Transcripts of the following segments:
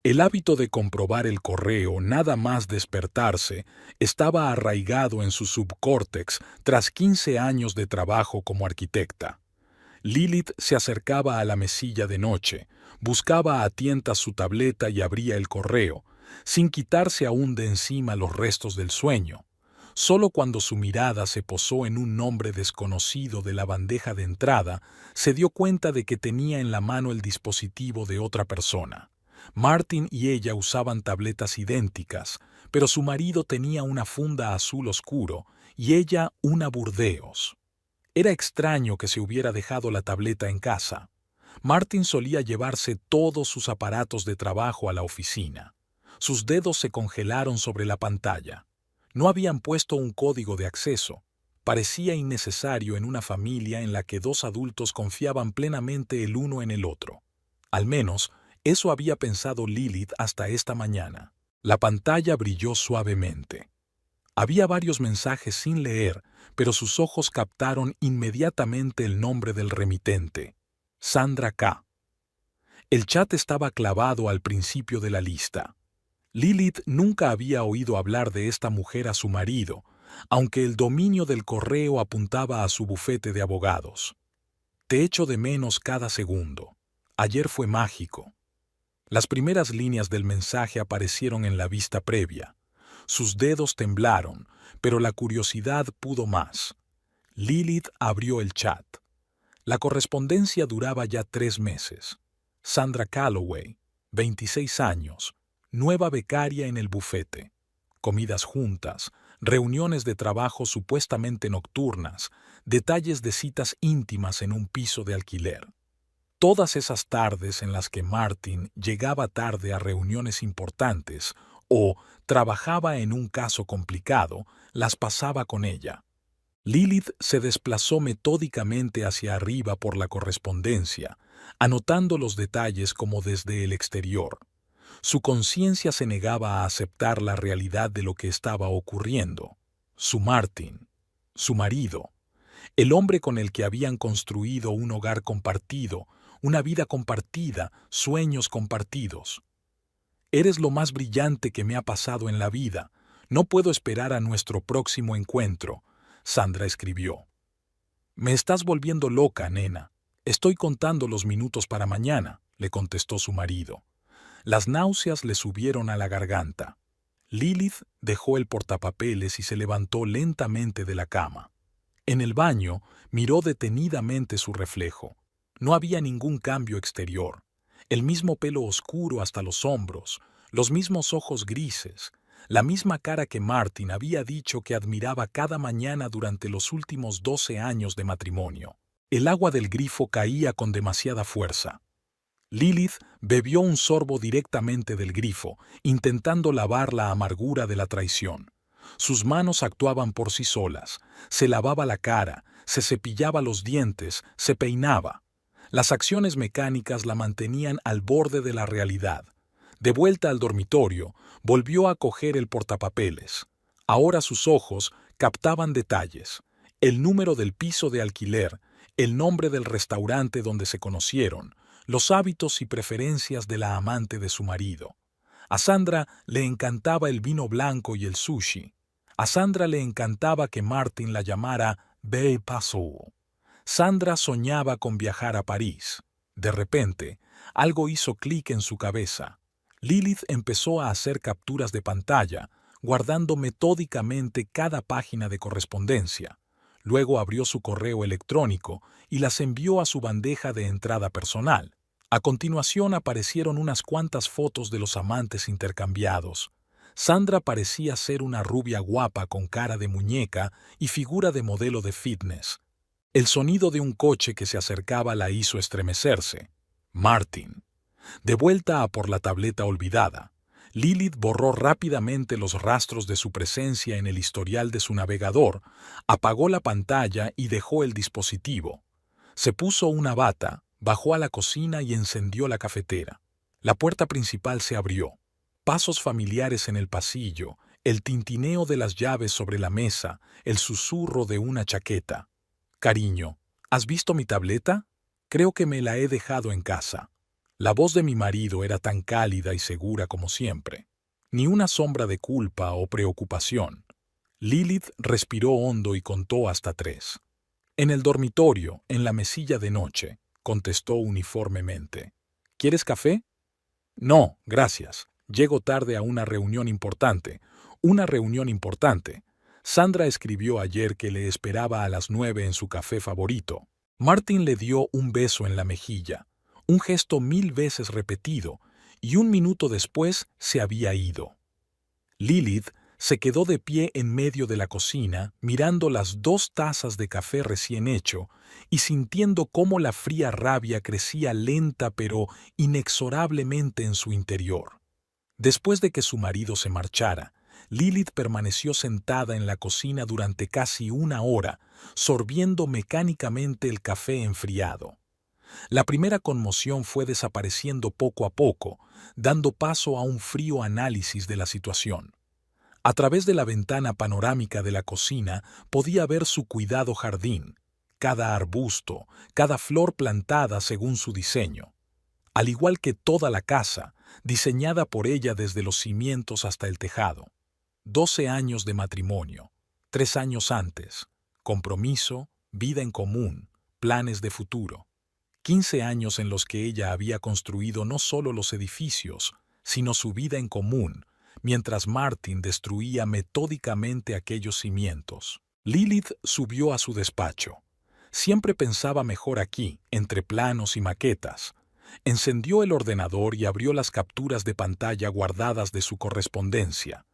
El hábito de comprobar el correo nada más despertarse estaba arraigado en su subcórtex tras 15 años de trabajo como arquitecta. Lilith se acercaba a la mesilla de noche, buscaba a tientas su tableta y abría el correo, sin quitarse aún de encima los restos del sueño. Solo cuando su mirada se posó en un nombre desconocido de la bandeja de entrada, se dio cuenta de que tenía en la mano el dispositivo de otra persona. Martin y ella usaban tabletas idénticas, pero su marido tenía una funda azul oscuro y ella una Burdeos. Era extraño que se hubiera dejado la tableta en casa. Martin solía llevarse todos sus aparatos de trabajo a la oficina. Sus dedos se congelaron sobre la pantalla. No habían puesto un código de acceso. Parecía innecesario en una familia en la que dos adultos confiaban plenamente el uno en el otro. Al menos, eso había pensado Lilith hasta esta mañana. La pantalla brilló suavemente. Había varios mensajes sin leer, pero sus ojos captaron inmediatamente el nombre del remitente, Sandra K. El chat estaba clavado al principio de la lista. Lilith nunca había oído hablar de esta mujer a su marido, aunque el dominio del correo apuntaba a su bufete de abogados. Te echo de menos cada segundo. Ayer fue mágico. Las primeras líneas del mensaje aparecieron en la vista previa. Sus dedos temblaron, pero la curiosidad pudo más. Lilith abrió el chat. La correspondencia duraba ya 3 meses. Sandra Calloway, 26 años, nueva becaria en el bufete. Comidas juntas, reuniones de trabajo supuestamente nocturnas, detalles de citas íntimas en un piso de alquiler. Todas esas tardes en las que Martin llegaba tarde a reuniones importantes o trabajaba en un caso complicado, las pasaba con ella. Lilith se desplazó metódicamente hacia arriba por la correspondencia, anotando los detalles como desde el exterior. Su conciencia se negaba a aceptar la realidad de lo que estaba ocurriendo. Su Martin, su marido, el hombre con el que habían construido un hogar compartido, una vida compartida, sueños compartidos. Eres lo más brillante que me ha pasado en la vida. No puedo esperar a nuestro próximo encuentro, Sandra escribió. Me estás volviendo loca, nena. Estoy contando los minutos para mañana, le contestó su marido. Las náuseas le subieron a la garganta. Lilith dejó el portapapeles y se levantó lentamente de la cama. En el baño miró detenidamente su reflejo. No había ningún cambio exterior. El mismo pelo oscuro hasta los hombros, los mismos ojos grises, la misma cara que Martin había dicho que admiraba cada mañana durante los últimos 12 años de matrimonio. El agua del grifo caía con demasiada fuerza. Lilith bebió un sorbo directamente del grifo, intentando lavar la amargura de la traición. Sus manos actuaban por sí solas. Se lavaba la cara, se cepillaba los dientes, se peinaba. Las acciones mecánicas la mantenían al borde de la realidad. De vuelta al dormitorio, volvió a coger el portapapeles. Ahora sus ojos captaban detalles: el número del piso de alquiler, el nombre del restaurante donde se conocieron, los hábitos y preferencias de la amante de su marido. A Sandra le encantaba el vino blanco y el sushi. A Sandra le encantaba que Martin la llamara Belle Passou. Sandra soñaba con viajar a París. De repente, algo hizo clic en su cabeza. Lilith empezó a hacer capturas de pantalla, guardando metódicamente cada página de correspondencia. Luego abrió su correo electrónico y las envió a su bandeja de entrada personal. A continuación aparecieron unas cuantas fotos de los amantes intercambiados. Sandra parecía ser una rubia guapa con cara de muñeca y figura de modelo de fitness. El sonido de un coche que se acercaba la hizo estremecerse. Martin. De vuelta a por la tableta olvidada, Lilith borró rápidamente los rastros de su presencia en el historial de su navegador, apagó la pantalla y dejó el dispositivo. Se puso una bata, bajó a la cocina y encendió la cafetera. La puerta principal se abrió. Pasos familiares en el pasillo, el tintineo de las llaves sobre la mesa, el susurro de una chaqueta. Cariño, ¿has visto mi tableta? Creo que me la he dejado en casa. La voz de mi marido era tan cálida y segura como siempre. Ni una sombra de culpa o preocupación. Lilith respiró hondo y contó hasta 3. En el dormitorio, en la mesilla de noche, contestó uniformemente. ¿Quieres café? No, gracias. Llego tarde a una reunión importante. Una reunión importante. Sandra escribió ayer que le esperaba a las 9 en su café favorito. Martin le dio un beso en la mejilla, un gesto 1000 veces repetido, y un minuto después se había ido. Lilith se quedó de pie en medio de la cocina, mirando las 2 tazas de café recién hecho y sintiendo cómo la fría rabia crecía lenta pero inexorablemente en su interior. Después de que su marido se marchara, Lilith permaneció sentada en la cocina durante casi 1 hora, sorbiendo mecánicamente el café enfriado. La primera conmoción fue desapareciendo poco a poco, dando paso a un frío análisis de la situación. A través de la ventana panorámica de la cocina podía ver su cuidado jardín, cada arbusto, cada flor plantada según su diseño. Al igual que toda la casa, diseñada por ella desde los cimientos hasta el tejado. 12 años de matrimonio, 3 años antes, compromiso, vida en común, planes de futuro. 15 años en los que ella había construido no solo los edificios, sino su vida en común, mientras Martin destruía metódicamente aquellos cimientos. Lilith subió a su despacho. Siempre pensaba mejor aquí, entre planos y maquetas. Encendió el ordenador y abrió las capturas de pantalla guardadas de su correspondencia.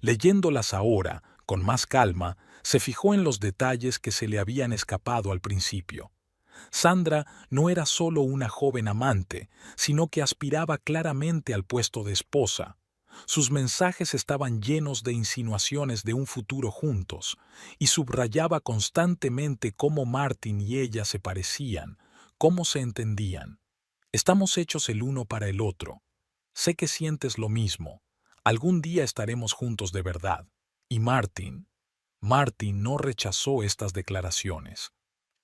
Leyéndolas ahora, con más calma, se fijó en los detalles que se le habían escapado al principio. Sandra no era solo una joven amante, sino que aspiraba claramente al puesto de esposa. Sus mensajes estaban llenos de insinuaciones de un futuro juntos, y subrayaba constantemente cómo Martin y ella se parecían, cómo se entendían. Estamos hechos el uno para el otro. Sé que sientes lo mismo. Algún día estaremos juntos de verdad. Y Martin no rechazó estas declaraciones.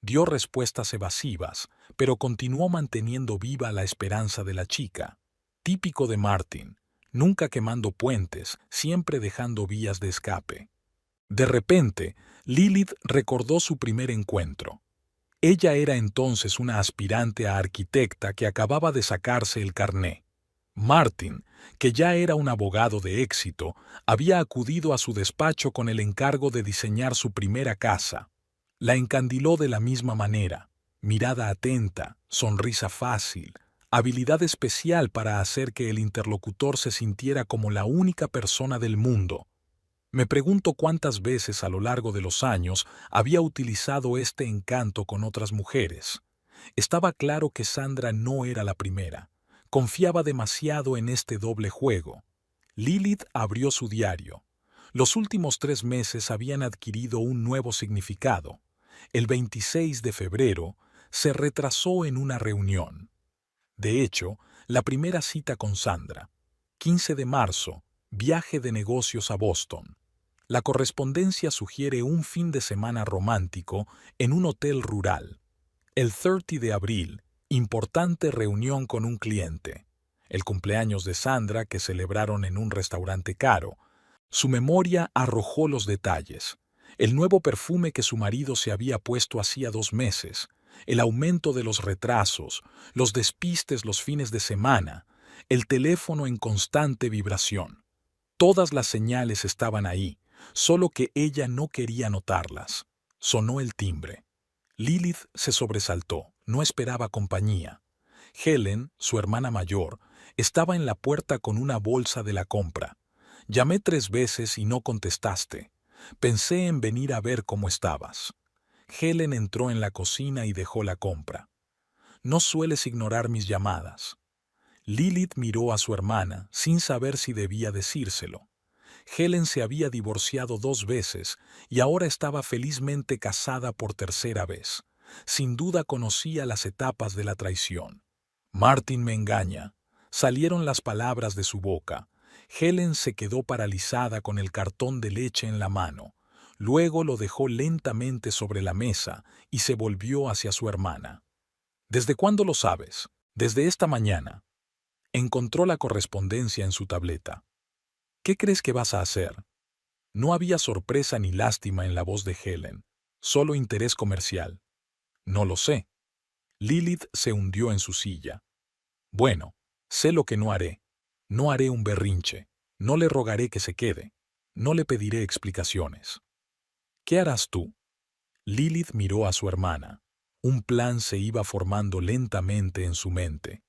Dio respuestas evasivas, pero continuó manteniendo viva la esperanza de la chica. Típico de Martin, nunca quemando puentes, siempre dejando vías de escape. De repente, Lilith recordó su primer encuentro. Ella era entonces una aspirante a arquitecta que acababa de sacarse el carné. Martin, que ya era un abogado de éxito, había acudido a su despacho con el encargo de diseñar su primera casa. La encandiló de la misma manera, mirada atenta, sonrisa fácil, habilidad especial para hacer que el interlocutor se sintiera como la única persona del mundo. Me pregunto cuántas veces a lo largo de los años había utilizado este encanto con otras mujeres. Estaba claro que Sandra no era la primera. Confiaba demasiado en este doble juego. Lilith abrió su diario. Los últimos 3 meses habían adquirido un nuevo significado. El 26 de febrero se retrasó en una reunión. De hecho, la primera cita con Sandra. 15 de marzo, viaje de negocios a Boston. La correspondencia sugiere un fin de semana romántico en un hotel rural. El 30 de abril, importante reunión con un cliente. El cumpleaños de Sandra que celebraron en un restaurante caro. Su memoria arrojó los detalles. El nuevo perfume que su marido se había puesto hacía 2 meses, el aumento de los retrasos, los despistes los fines de semana, el teléfono en constante vibración. Todas las señales estaban ahí, solo que ella no quería notarlas. Sonó el timbre. Lilith se sobresaltó, no esperaba compañía. Helen, su hermana mayor, estaba en la puerta con una bolsa de la compra. Llamé 3 veces y no contestaste. Pensé en venir a ver cómo estabas. Helen entró en la cocina y dejó la compra. No sueles ignorar mis llamadas. Lilith miró a su hermana sin saber si debía decírselo. Helen se había divorciado 2 veces y ahora estaba felizmente casada por 3.ª vez. Sin duda conocía las etapas de la traición. Martin me engaña. Salieron las palabras de su boca. Helen se quedó paralizada con el cartón de leche en la mano. Luego lo dejó lentamente sobre la mesa y se volvió hacia su hermana. ¿Desde cuándo lo sabes? Desde esta mañana. Encontró la correspondencia en su tableta. ¿Qué crees que vas a hacer? No había sorpresa ni lástima en la voz de Helen, solo interés comercial. No lo sé. Lilith se hundió en su silla. Bueno, sé lo que no haré. No haré un berrinche. No le rogaré que se quede. No le pediré explicaciones. ¿Qué harás tú? Lilith miró a su hermana. Un plan se iba formando lentamente en su mente.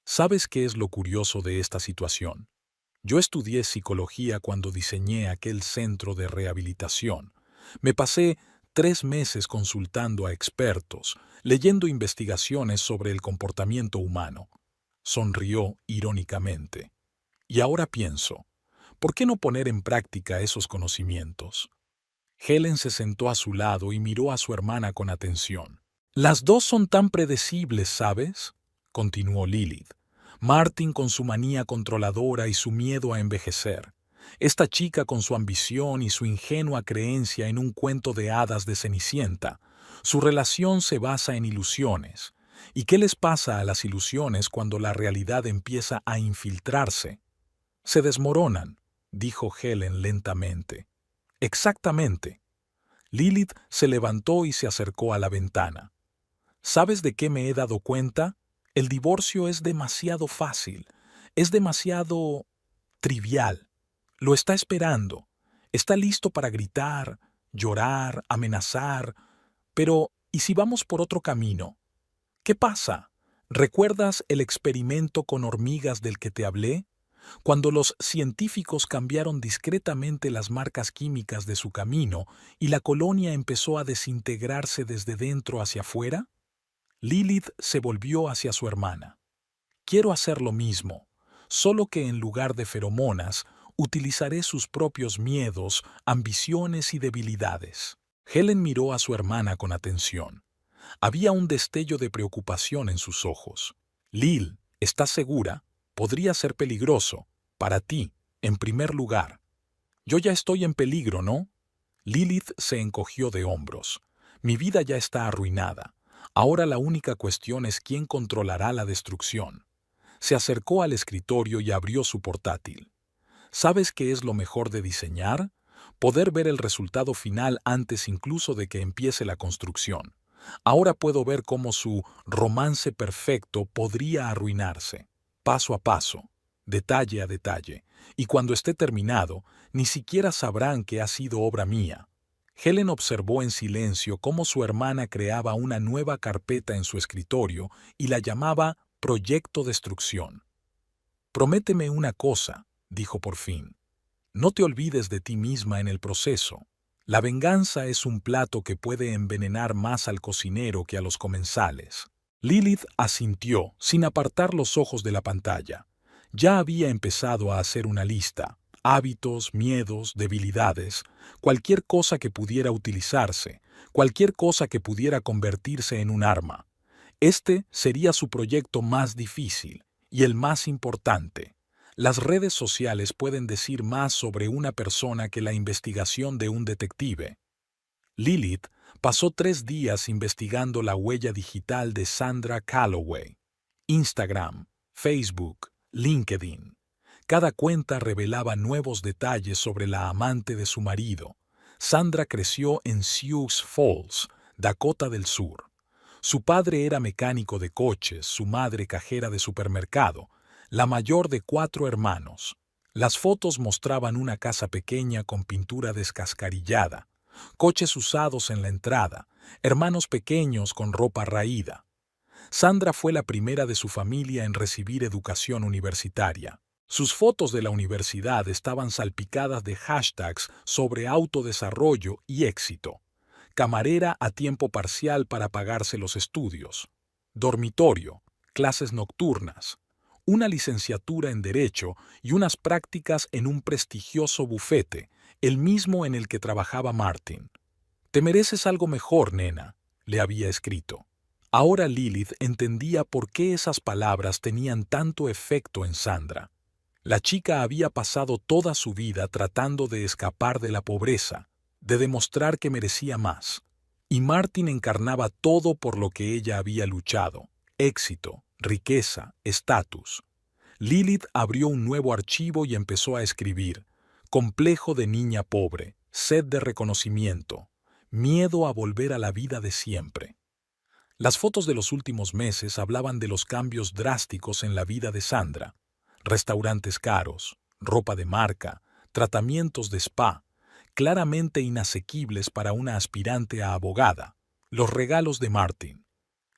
¿Sabes qué es lo curioso de esta situación? Yo estudié psicología cuando diseñé aquel centro de rehabilitación. Me pasé 3 meses consultando a expertos, leyendo investigaciones sobre el comportamiento humano. Sonrió irónicamente. Y ahora pienso, ¿por qué no poner en práctica esos conocimientos? Helen se sentó a su lado y miró a su hermana con atención. Las dos son tan predecibles, ¿sabes? Continuó Lilith. Martin con su manía controladora y su miedo a envejecer. Esta chica con su ambición y su ingenua creencia en un cuento de hadas de Cenicienta. Su relación se basa en ilusiones. ¿Y qué les pasa a las ilusiones cuando la realidad empieza a infiltrarse? Se desmoronan, dijo Helen lentamente. Exactamente. Lilith se levantó y se acercó a la ventana. ¿Sabes de qué me he dado cuenta? El divorcio es demasiado fácil, es demasiado trivial. Lo está esperando, está listo para gritar, llorar, amenazar. Pero, ¿y si vamos por otro camino? ¿Qué pasa? ¿Recuerdas el experimento con hormigas del que te hablé? Cuando los científicos cambiaron discretamente las marcas químicas de su camino y la colonia empezó a desintegrarse desde dentro hacia afuera, Lilith se volvió hacia su hermana. Quiero hacer lo mismo, solo que en lugar de feromonas, utilizaré sus propios miedos, ambiciones y debilidades. Helen miró a su hermana con atención. Había un destello de preocupación en sus ojos. Lil, ¿estás segura? Podría ser peligroso. Para ti, en primer lugar. Yo ya estoy en peligro, ¿no? Lilith se encogió de hombros. Mi vida ya está arruinada. Ahora la única cuestión es quién controlará la destrucción. Se acercó al escritorio y abrió su portátil. ¿Sabes qué es lo mejor de diseñar? Poder ver el resultado final antes incluso de que empiece la construcción. Ahora puedo ver cómo su romance perfecto podría arruinarse, paso a paso, detalle a detalle, y cuando esté terminado, ni siquiera sabrán que ha sido obra mía. Helen observó en silencio cómo su hermana creaba una nueva carpeta en su escritorio y la llamaba Proyecto Destrucción. Prométeme una cosa, dijo por fin. No te olvides de ti misma en el proceso. La venganza es un plato que puede envenenar más al cocinero que a los comensales. Lilith asintió, sin apartar los ojos de la pantalla. Ya había empezado a hacer una lista. Hábitos, miedos, debilidades, cualquier cosa que pudiera utilizarse, cualquier cosa que pudiera convertirse en un arma. Este sería su proyecto más difícil y el más importante. Las redes sociales pueden decir más sobre una persona que la investigación de un detective. Lilith pasó 3 días investigando la huella digital de Sandra Calloway. Instagram, Facebook, LinkedIn. Cada cuenta revelaba nuevos detalles sobre la amante de su marido. Sandra creció en Sioux Falls, Dakota del Sur. Su padre era mecánico de coches, su madre cajera de supermercado, la mayor de 4 hermanos. Las fotos mostraban una casa pequeña con pintura descascarillada, coches usados en la entrada, hermanos pequeños con ropa raída. Sandra fue la primera de su familia en recibir educación universitaria. Sus fotos de la universidad estaban salpicadas de hashtags sobre autodesarrollo y éxito. Camarera a tiempo parcial para pagarse los estudios. Dormitorio, clases nocturnas, una licenciatura en Derecho y unas prácticas en un prestigioso bufete, el mismo en el que trabajaba Martin. «Te mereces algo mejor, nena», le había escrito. Ahora Lilith entendía por qué esas palabras tenían tanto efecto en Sandra. La chica había pasado toda su vida tratando de escapar de la pobreza, de demostrar que merecía más. Y Martin encarnaba todo por lo que ella había luchado: éxito, riqueza, estatus. Lilith abrió un nuevo archivo y empezó a escribir: complejo de niña pobre, sed de reconocimiento, miedo a volver a la vida de siempre. Las fotos de los últimos meses hablaban de los cambios drásticos en la vida de Sandra: restaurantes caros, ropa de marca, tratamientos de spa, claramente inasequibles para una aspirante a abogada, los regalos de Martin.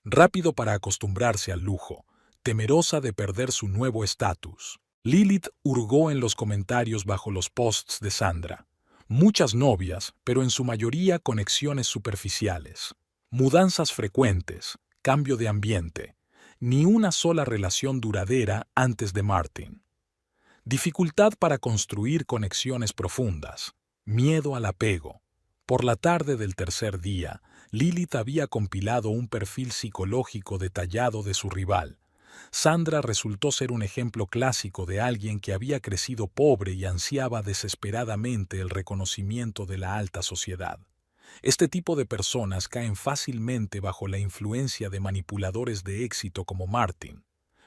Rápido para acostumbrarse al lujo, temerosa de perder su nuevo estatus. Lilith hurgó en los comentarios bajo los posts de Sandra. Muchas novias, pero en su mayoría conexiones superficiales. Mudanzas frecuentes, cambio de ambiente. Ni una sola relación duradera antes de Martin. Dificultad para construir conexiones profundas. Miedo al apego. Por la tarde del tercer día, Lilith había compilado un perfil psicológico detallado de su rival. Sandra resultó ser un ejemplo clásico de alguien que había crecido pobre y ansiaba desesperadamente el reconocimiento de la alta sociedad. Este tipo de personas caen fácilmente bajo la influencia de manipuladores de éxito como Martin.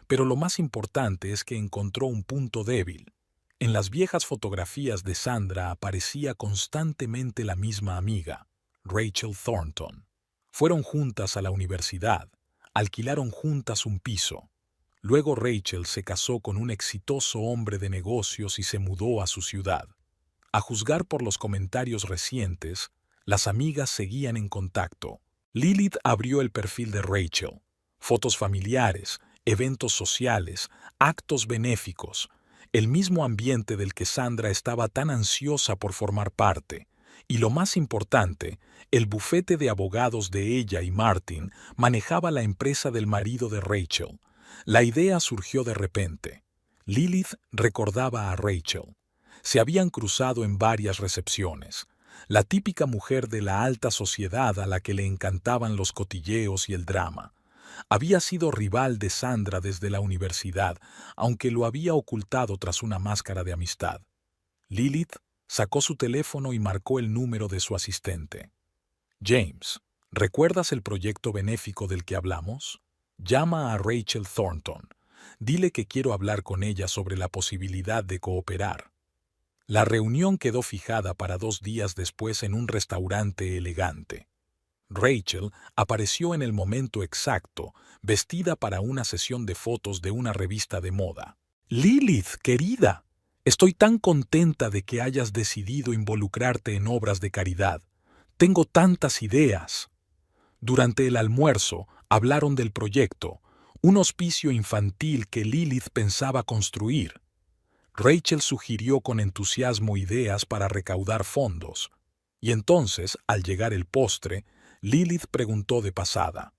Pero lo más importante es que encontró un punto débil. En las viejas fotografías de Sandra aparecía constantemente la misma amiga, Rachel Thornton. Fueron juntas a la universidad, alquilaron juntas un piso. Luego Rachel se casó con un exitoso hombre de negocios y se mudó a su ciudad. A juzgar por los comentarios recientes, las amigas seguían en contacto. Lilith abrió el perfil de Rachel. Fotos familiares, eventos sociales, actos benéficos, el mismo ambiente del que Sandra estaba tan ansiosa por formar parte. Y lo más importante, el bufete de abogados de ella y Martin manejaba la empresa del marido de Rachel. La idea surgió de repente. Lilith recordaba a Rachel. Se habían cruzado en varias recepciones. La típica mujer de la alta sociedad a la que le encantaban los cotilleos y el drama. Había sido rival de Sandra desde la universidad, aunque lo había ocultado tras una máscara de amistad. Lilith sacó su teléfono y marcó el número de su asistente. James, ¿recuerdas el proyecto benéfico del que hablamos? Llama a Rachel Thornton. Dile que quiero hablar con ella sobre la posibilidad de cooperar. La reunión quedó fijada para 2 días después en un restaurante elegante. Rachel apareció en el momento exacto, vestida para una sesión de fotos de una revista de moda. Lilith, querida, estoy tan contenta de que hayas decidido involucrarte en obras de caridad. Tengo tantas ideas. Durante el almuerzo hablaron del proyecto, un hospicio infantil que Lilith pensaba construir. Rachel sugirió con entusiasmo ideas para recaudar fondos. Y entonces, al llegar el postre, Lilith preguntó de pasada: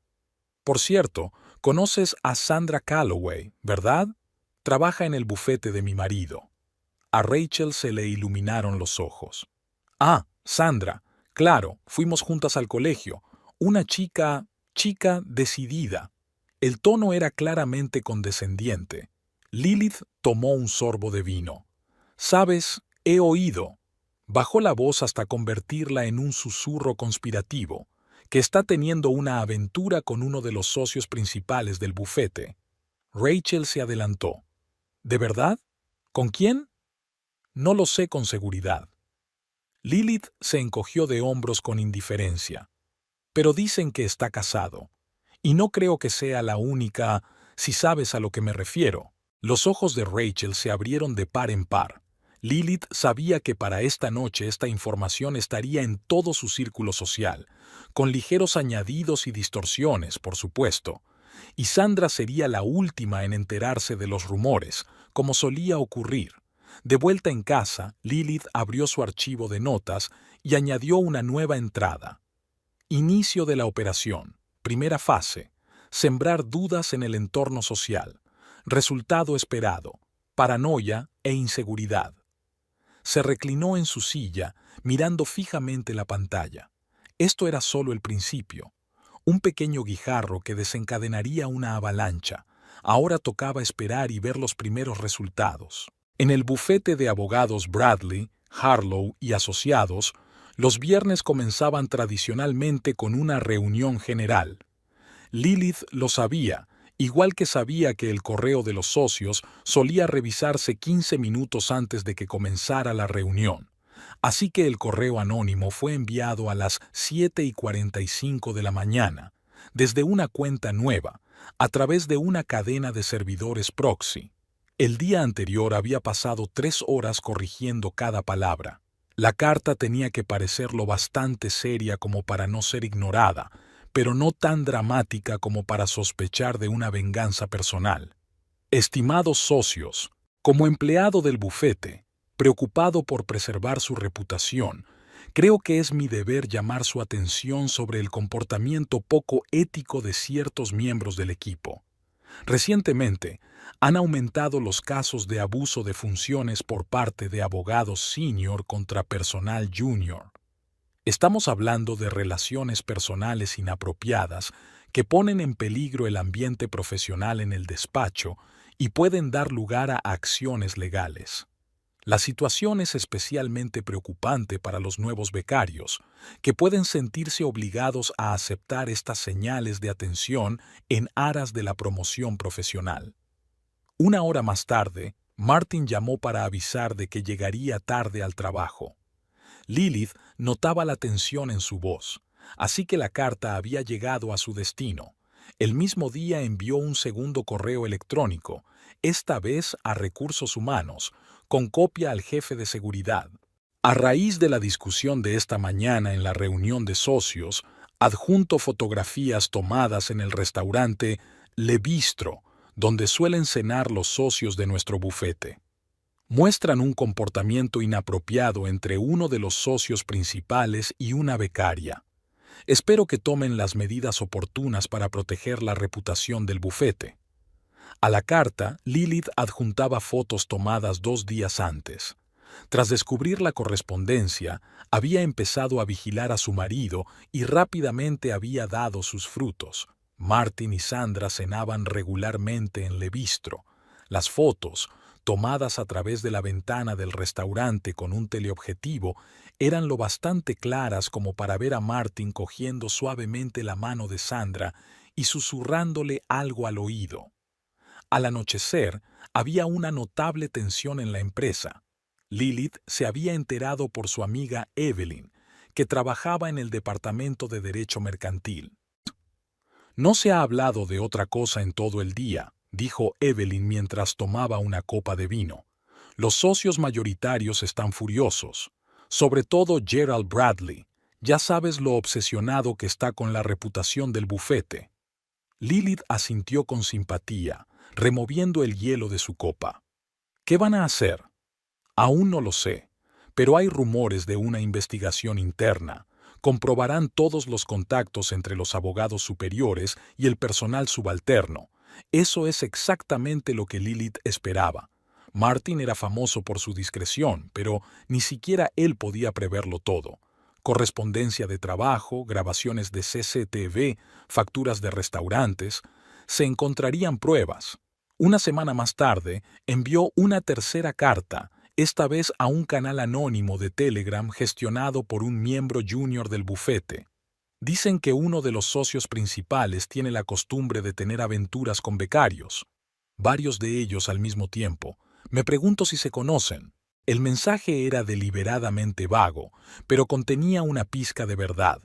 «Por cierto, conoces a Sandra Calloway, ¿verdad? Trabaja en el bufete de mi marido». A Rachel se le iluminaron los ojos. «Ah, Sandra, claro, fuimos juntas al colegio. Una chica decidida». El tono era claramente condescendiente. Lilith tomó un sorbo de vino. «Sabes, he oído». Bajó la voz hasta convertirla en un susurro conspirativo, que está teniendo una aventura con uno de los socios principales del bufete. Rachel se adelantó. ¿De verdad? ¿Con quién? No lo sé con seguridad. Lilith se encogió de hombros con indiferencia. Pero dicen que está casado. Y no creo que sea la única, si sabes a lo que me refiero. Los ojos de Rachel se abrieron de par en par. Lilith sabía que para esta noche esta información estaría en todo su círculo social, con ligeros añadidos y distorsiones, por supuesto. Y Sandra sería la última en enterarse de los rumores, como solía ocurrir. De vuelta en casa, Lilith abrió su archivo de notas y añadió una nueva entrada. Inicio de la operación. Primera fase. Sembrar dudas en el entorno social. Resultado esperado. Paranoia e inseguridad. Se reclinó en su silla, mirando fijamente la pantalla. Esto era solo el principio. Un pequeño guijarro que desencadenaría una avalancha. Ahora tocaba esperar y ver los primeros resultados. En el bufete de abogados Bradley, Harlow y asociados, los viernes comenzaban tradicionalmente con una reunión general. Lilith lo sabía igual que sabía que el correo de los socios solía revisarse 15 minutos antes de que comenzara la reunión. Así que el correo anónimo fue enviado a las 7:45 de la mañana, desde una cuenta nueva, a través de una cadena de servidores proxy. El día anterior había pasado 3 horas corrigiendo cada palabra. La carta tenía que parecer lo bastante seria como para no ser ignorada, pero no tan dramática como para sospechar de una venganza personal. Estimados socios, como empleado del bufete, preocupado por preservar su reputación, creo que es mi deber llamar su atención sobre el comportamiento poco ético de ciertos miembros del equipo. Recientemente, han aumentado los casos de abuso de funciones por parte de abogados senior contra personal junior. Estamos hablando de relaciones personales inapropiadas que ponen en peligro el ambiente profesional en el despacho y pueden dar lugar a acciones legales. La situación es especialmente preocupante para los nuevos becarios, que pueden sentirse obligados a aceptar estas señales de atención en aras de la promoción profesional. Una hora más tarde, Martin llamó para avisar de que llegaría tarde al trabajo. Lilith notaba la tensión en su voz, así que la carta había llegado a su destino. El mismo día envió un segundo correo electrónico, esta vez a Recursos Humanos, con copia al jefe de seguridad. A raíz de la discusión de esta mañana en la reunión de socios, adjunto fotografías tomadas en el restaurante Le Bistro, donde suelen cenar los socios de nuestro bufete. Muestran un comportamiento inapropiado entre uno de los socios principales y una becaria. Espero que tomen las medidas oportunas para proteger la reputación del bufete. A la carta, Lilith adjuntaba fotos tomadas 2 días antes. Tras descubrir la correspondencia, había empezado a vigilar a su marido y rápidamente había dado sus frutos. Martin y Sandra cenaban regularmente en Le Bistro. Las fotos, tomadas a través de la ventana del restaurante con un teleobjetivo, eran lo bastante claras como para ver a Martin cogiendo suavemente la mano de Sandra y susurrándole algo al oído. Al anochecer, había una notable tensión en la empresa. Lilith se había enterado por su amiga Evelyn, que trabajaba en el departamento de Derecho Mercantil. «No se ha hablado de otra cosa en todo el día», dijo Evelyn mientras tomaba una copa de vino. «Los socios mayoritarios están furiosos, sobre todo Gerald Bradley. Ya sabes lo obsesionado que está con la reputación del bufete». Lilith asintió con simpatía, removiendo el hielo de su copa. «¿Qué van a hacer?» «Aún no lo sé, pero hay rumores de una investigación interna. Comprobarán todos los contactos entre los abogados superiores y el personal subalterno. Eso es exactamente lo que Lilith esperaba. Martin era famoso por su discreción, pero ni siquiera él podía preverlo todo. Correspondencia de trabajo, grabaciones de CCTV, facturas de restaurantes. Se encontrarían pruebas. Una semana más tarde, envió una tercera carta, esta vez a un canal anónimo de Telegram gestionado por un miembro junior del bufete. Dicen que uno de los socios principales tiene la costumbre de tener aventuras con becarios. Varios de ellos al mismo tiempo. Me pregunto si se conocen. El mensaje era deliberadamente vago, pero contenía una pizca de verdad.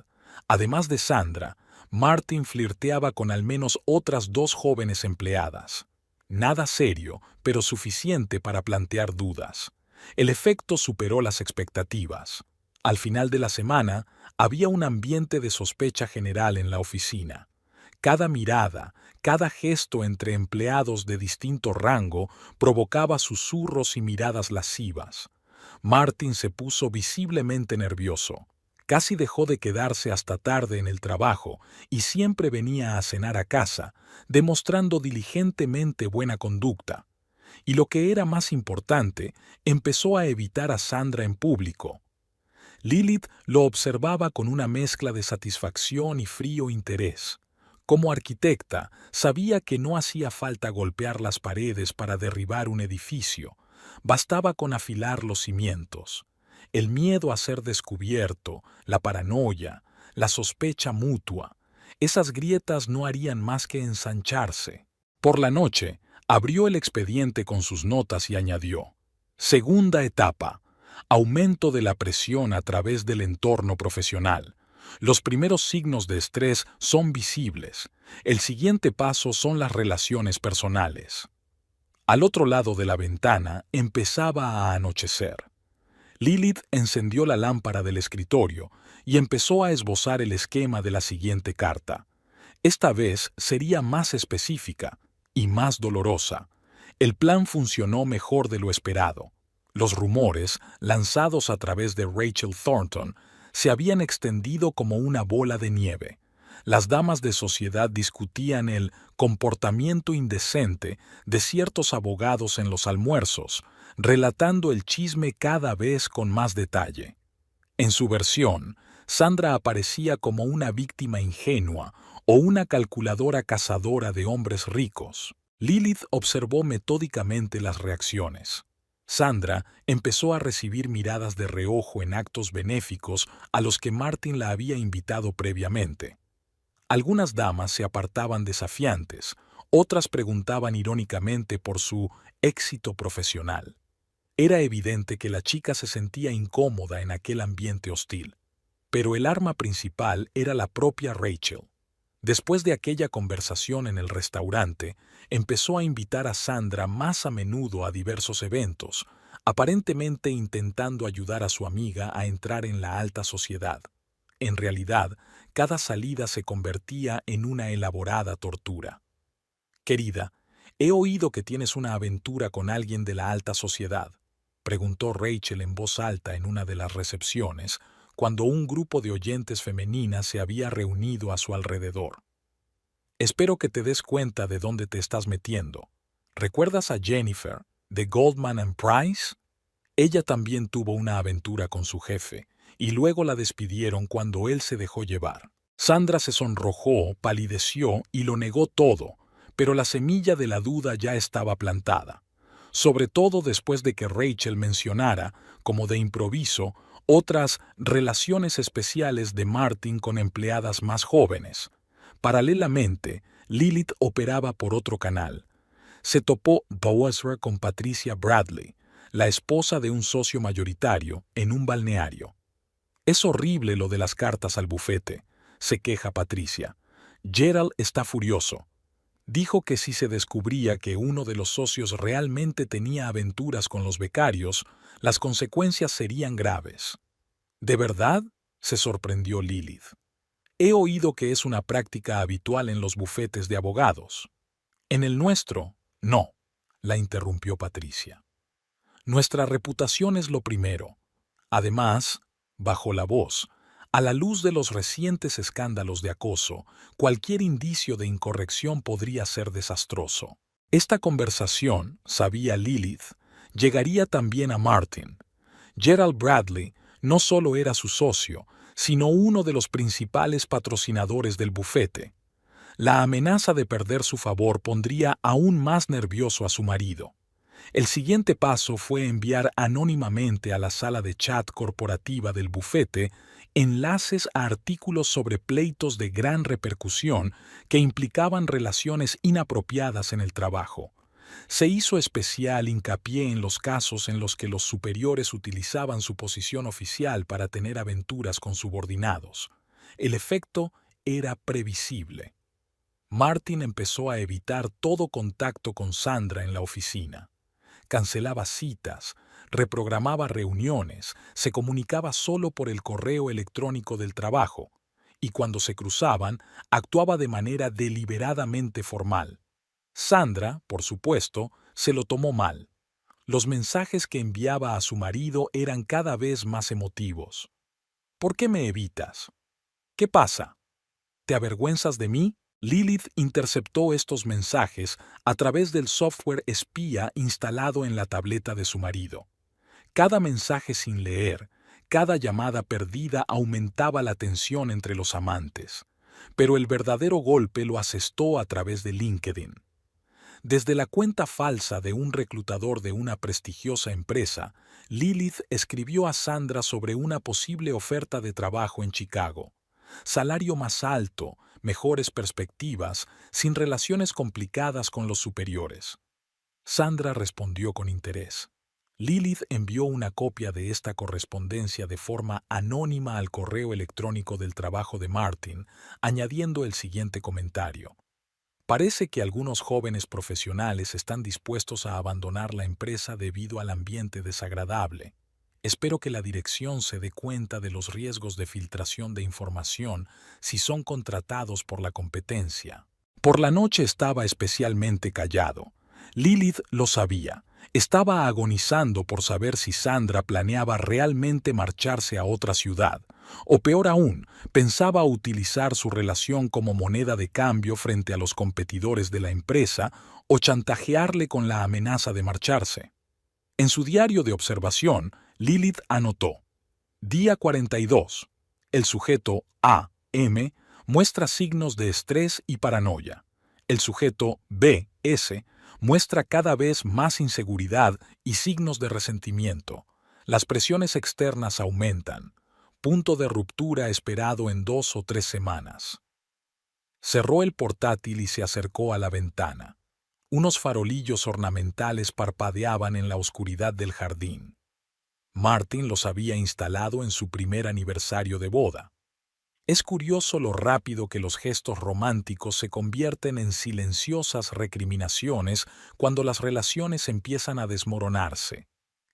Además de Sandra, Martin flirteaba con al menos otras 2 jóvenes empleadas. Nada serio, pero suficiente para plantear dudas. El efecto superó las expectativas. Al final de la semana, había un ambiente de sospecha general en la oficina. Cada mirada, cada gesto entre empleados de distinto rango provocaba susurros y miradas lascivas. Martin se puso visiblemente nervioso. Casi dejó de quedarse hasta tarde en el trabajo y siempre venía a cenar a casa, demostrando diligentemente buena conducta. Y lo que era más importante, empezó a evitar a Sandra en público. Lilith lo observaba con una mezcla de satisfacción y frío interés. Como arquitecta, sabía que no hacía falta golpear las paredes para derribar un edificio. Bastaba con afilar los cimientos. El miedo a ser descubierto, la paranoia, la sospecha mutua, esas grietas no harían más que ensancharse. Por la noche, abrió el expediente con sus notas y añadió: Segunda etapa. Aumento de la presión a través del entorno profesional. Los primeros signos de estrés son visibles. El siguiente paso son las relaciones personales. Al otro lado de la ventana empezaba a anochecer. Lilith encendió la lámpara del escritorio y empezó a esbozar el esquema de la siguiente carta. Esta vez sería más específica y más dolorosa. El plan funcionó mejor de lo esperado. Los rumores, lanzados a través de Rachel Thornton, se habían extendido como una bola de nieve. Las damas de sociedad discutían el comportamiento indecente de ciertos abogados en los almuerzos, relatando el chisme cada vez con más detalle. En su versión, Sandra aparecía como una víctima ingenua o una calculadora cazadora de hombres ricos. Lilith observó metódicamente las reacciones. Sandra empezó a recibir miradas de reojo en actos benéficos a los que Martin la había invitado previamente. Algunas damas se apartaban desafiantes, otras preguntaban irónicamente por su éxito profesional. Era evidente que la chica se sentía incómoda en aquel ambiente hostil. Pero el arma principal era la propia Rachel. Después de aquella conversación en el restaurante, empezó a invitar a Sandra más a menudo a diversos eventos, aparentemente intentando ayudar a su amiga a entrar en la alta sociedad. En realidad, cada salida se convertía en una elaborada tortura. «Querida, he oído que tienes una aventura con alguien de la alta sociedad», preguntó Rachel en voz alta en una de las recepciones, cuando un grupo de oyentes femeninas se había reunido a su alrededor. «Espero que te des cuenta de dónde te estás metiendo. ¿Recuerdas a Jennifer, de Goldman & Price? Ella también tuvo una aventura con su jefe, y luego la despidieron cuando él se dejó llevar». Sandra se sonrojó, palideció y lo negó todo, pero la semilla de la duda ya estaba plantada, sobre todo después de que Rachel mencionara, como de improviso, otras relaciones especiales de Martin con empleadas más jóvenes. Paralelamente, Lilith operaba por otro canal. Se topó Bowser con Patricia Bradley, la esposa de un socio mayoritario, en un balneario. «Es horrible lo de las cartas al bufete», se queja Patricia. «Gerald está furioso. Dijo que si se descubría que uno de los socios realmente tenía aventuras con los becarios, las consecuencias serían graves». «¿De verdad?», se sorprendió Lilith. «He oído que es una práctica habitual en los bufetes de abogados». «En el nuestro, no», la interrumpió Patricia. «Nuestra reputación es lo primero. Además», bajó la voz, «a la luz de los recientes escándalos de acoso, cualquier indicio de incorrección podría ser desastroso». Esta conversación, sabía Lilith, llegaría también a Martin. Gerald Bradley no solo era su socio, sino uno de los principales patrocinadores del bufete. La amenaza de perder su favor pondría aún más nervioso a su marido. El siguiente paso fue enviar anónimamente a la sala de chat corporativa del bufete enlaces a artículos sobre pleitos de gran repercusión que implicaban relaciones inapropiadas en el trabajo. Se hizo especial hincapié en los casos en los que los superiores utilizaban su posición oficial para tener aventuras con subordinados. El efecto era previsible. Martin empezó a evitar todo contacto con Sandra en la oficina. Cancelaba citas, reprogramaba reuniones, se comunicaba solo por el correo electrónico del trabajo, y cuando se cruzaban, actuaba de manera deliberadamente formal. Sandra, por supuesto, se lo tomó mal. Los mensajes que enviaba a su marido eran cada vez más emotivos. «¿Por qué me evitas? ¿Qué pasa? ¿Te avergüenzas de mí?». Lilith interceptó estos mensajes a través del software espía instalado en la tableta de su marido. Cada mensaje sin leer, cada llamada perdida aumentaba la tensión entre los amantes. Pero el verdadero golpe lo asestó a través de LinkedIn. Desde la cuenta falsa de un reclutador de una prestigiosa empresa, Lilith escribió a Sandra sobre una posible oferta de trabajo en Chicago. Salario más alto, mejores perspectivas, sin relaciones complicadas con los superiores. Sandra respondió con interés. Lilith envió una copia de esta correspondencia de forma anónima al correo electrónico del trabajo de Martin, añadiendo el siguiente comentario. Parece que algunos jóvenes profesionales están dispuestos a abandonar la empresa debido al ambiente desagradable. Espero que la dirección se dé cuenta de los riesgos de filtración de información si son contratados por la competencia. Por la noche estaba especialmente callado. Lilith lo sabía. Estaba agonizando por saber si Sandra planeaba realmente marcharse a otra ciudad, o peor aún, pensaba utilizar su relación como moneda de cambio frente a los competidores de la empresa o chantajearle con la amenaza de marcharse. En su diario de observación, Lilith anotó: Día 42. El sujeto A, M, muestra signos de estrés y paranoia. El sujeto B, S, muestra cada vez más inseguridad y signos de resentimiento. Las presiones externas aumentan. Punto de ruptura esperado en 2 o 3 semanas. Cerró el portátil y se acercó a la ventana. Unos farolillos ornamentales parpadeaban en la oscuridad del jardín. Martin los había instalado en su primer aniversario de boda. Es curioso lo rápido que los gestos románticos se convierten en silenciosas recriminaciones cuando las relaciones empiezan a desmoronarse,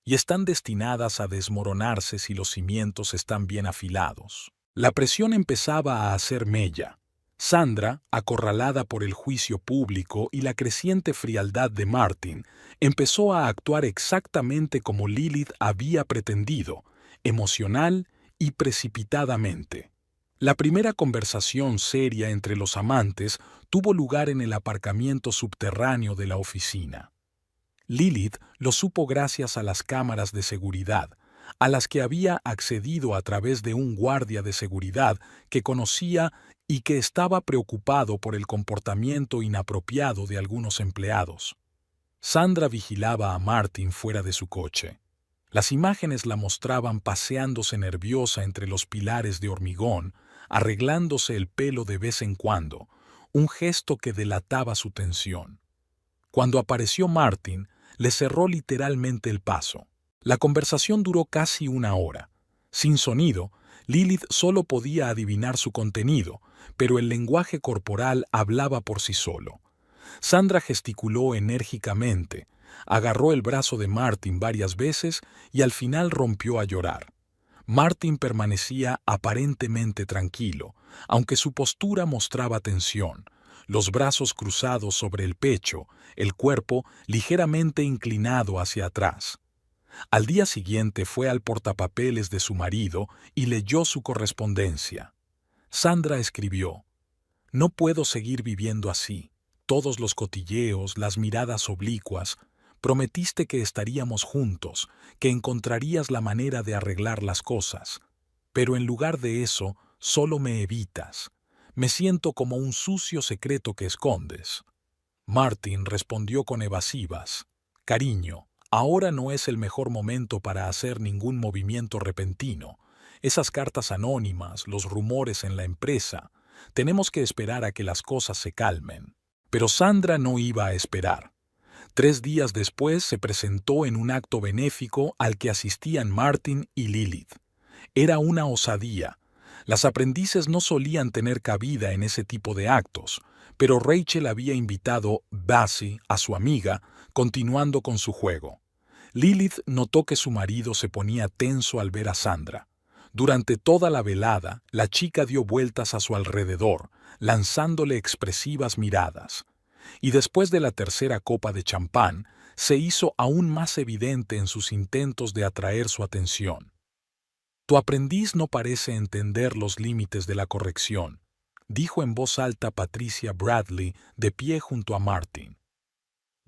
y están destinadas a desmoronarse si los cimientos están bien afilados. La presión empezaba a hacer mella. Sandra, acorralada por el juicio público y la creciente frialdad de Martin, empezó a actuar exactamente como Lilith había pretendido, emocional y precipitadamente. La primera conversación seria entre los amantes tuvo lugar en el aparcamiento subterráneo de la oficina. Lilith lo supo gracias a las cámaras de seguridad, a las que había accedido a través de un guardia de seguridad que conocía y que estaba preocupado por el comportamiento inapropiado de algunos empleados. Sandra vigilaba a Martin fuera de su coche. Las imágenes la mostraban paseándose nerviosa entre los pilares de hormigón, arreglándose el pelo de vez en cuando, un gesto que delataba su tensión. Cuando apareció Martin, le cerró literalmente el paso. La conversación duró casi 1 hora. Sin sonido, Lilith solo podía adivinar su contenido, pero el lenguaje corporal hablaba por sí solo. Sandra gesticuló enérgicamente, agarró el brazo de Martin varias veces y al final rompió a llorar. Martin permanecía aparentemente tranquilo, aunque su postura mostraba tensión, los brazos cruzados sobre el pecho, el cuerpo ligeramente inclinado hacia atrás. Al día siguiente fue al portapapeles de su marido y leyó su correspondencia. Sandra escribió: «No puedo seguir viviendo así. Todos los cotilleos, las miradas oblicuas. Prometiste que estaríamos juntos, que encontrarías la manera de arreglar las cosas. Pero en lugar de eso, solo me evitas. Me siento como un sucio secreto que escondes». Martin respondió con evasivas: «Cariño, ahora no es el mejor momento para hacer ningún movimiento repentino. Esas cartas anónimas, los rumores en la empresa. Tenemos que esperar a que las cosas se calmen». Pero Sandra no iba a esperar. 3 días después se presentó en un acto benéfico al que asistían Martin y Lilith. Era una osadía. Las aprendices no solían tener cabida en ese tipo de actos, pero Rachel había invitado Bassy, a su amiga, continuando con su juego. Lilith notó que su marido se ponía tenso al ver a Sandra. Durante toda la velada, la chica dio vueltas a su alrededor, lanzándole expresivas miradas. Y después de la tercera copa de champán, se hizo aún más evidente en sus intentos de atraer su atención. «Tu aprendiz no parece entender los límites de la corrección», dijo en voz alta Patricia Bradley, de pie junto a Martin.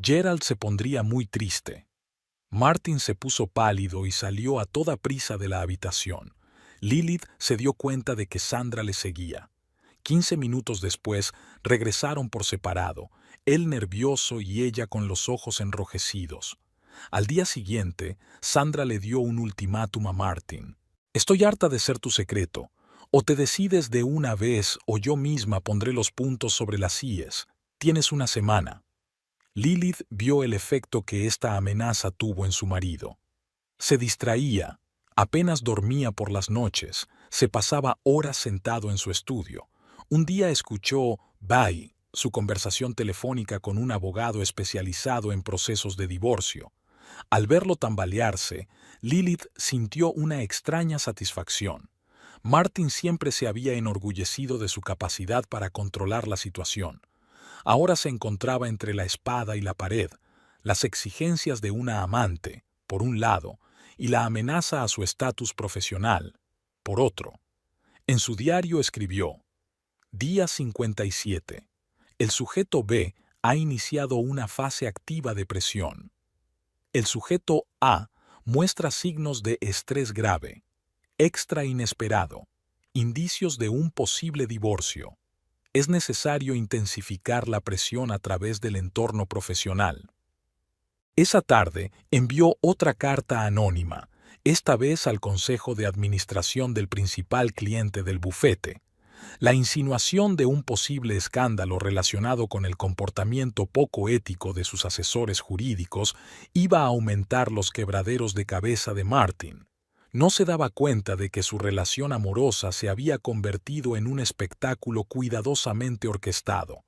«Gerald se pondría muy triste». Martin se puso pálido y salió a toda prisa de la habitación. Lilith se dio cuenta de que Sandra le seguía. 15 minutos después regresaron por separado, él nervioso y ella con los ojos enrojecidos. Al día siguiente, Sandra le dio un ultimátum a Martin. «Estoy harta de ser tu secreto. O te decides de una vez o yo misma pondré los puntos sobre las íes. Tienes una semana. Lilith vio el efecto que esta amenaza tuvo en su marido. Se distraía, apenas dormía por las noches, se pasaba horas sentado en su estudio. Un día escuchó Bye, su conversación telefónica con un abogado especializado en procesos de divorcio. Al verlo tambalearse, Lilith sintió una extraña satisfacción. Martin siempre se había enorgullecido de su capacidad para controlar la situación. Ahora se encontraba entre la espada y la pared, las exigencias de una amante, por un lado, y la amenaza a su estatus profesional, por otro. En su diario escribió: Día 57. El sujeto B ha iniciado una fase activa de presión. El sujeto A muestra signos de estrés grave, extra inesperado, indicios de un posible divorcio. Es necesario intensificar la presión a través del entorno profesional. Esa tarde envió otra carta anónima, esta vez al consejo de administración del principal cliente del bufete. La insinuación de un posible escándalo relacionado con el comportamiento poco ético de sus asesores jurídicos iba a aumentar los quebraderos de cabeza de Martin. No se daba cuenta de que su relación amorosa se había convertido en un espectáculo cuidadosamente orquestado,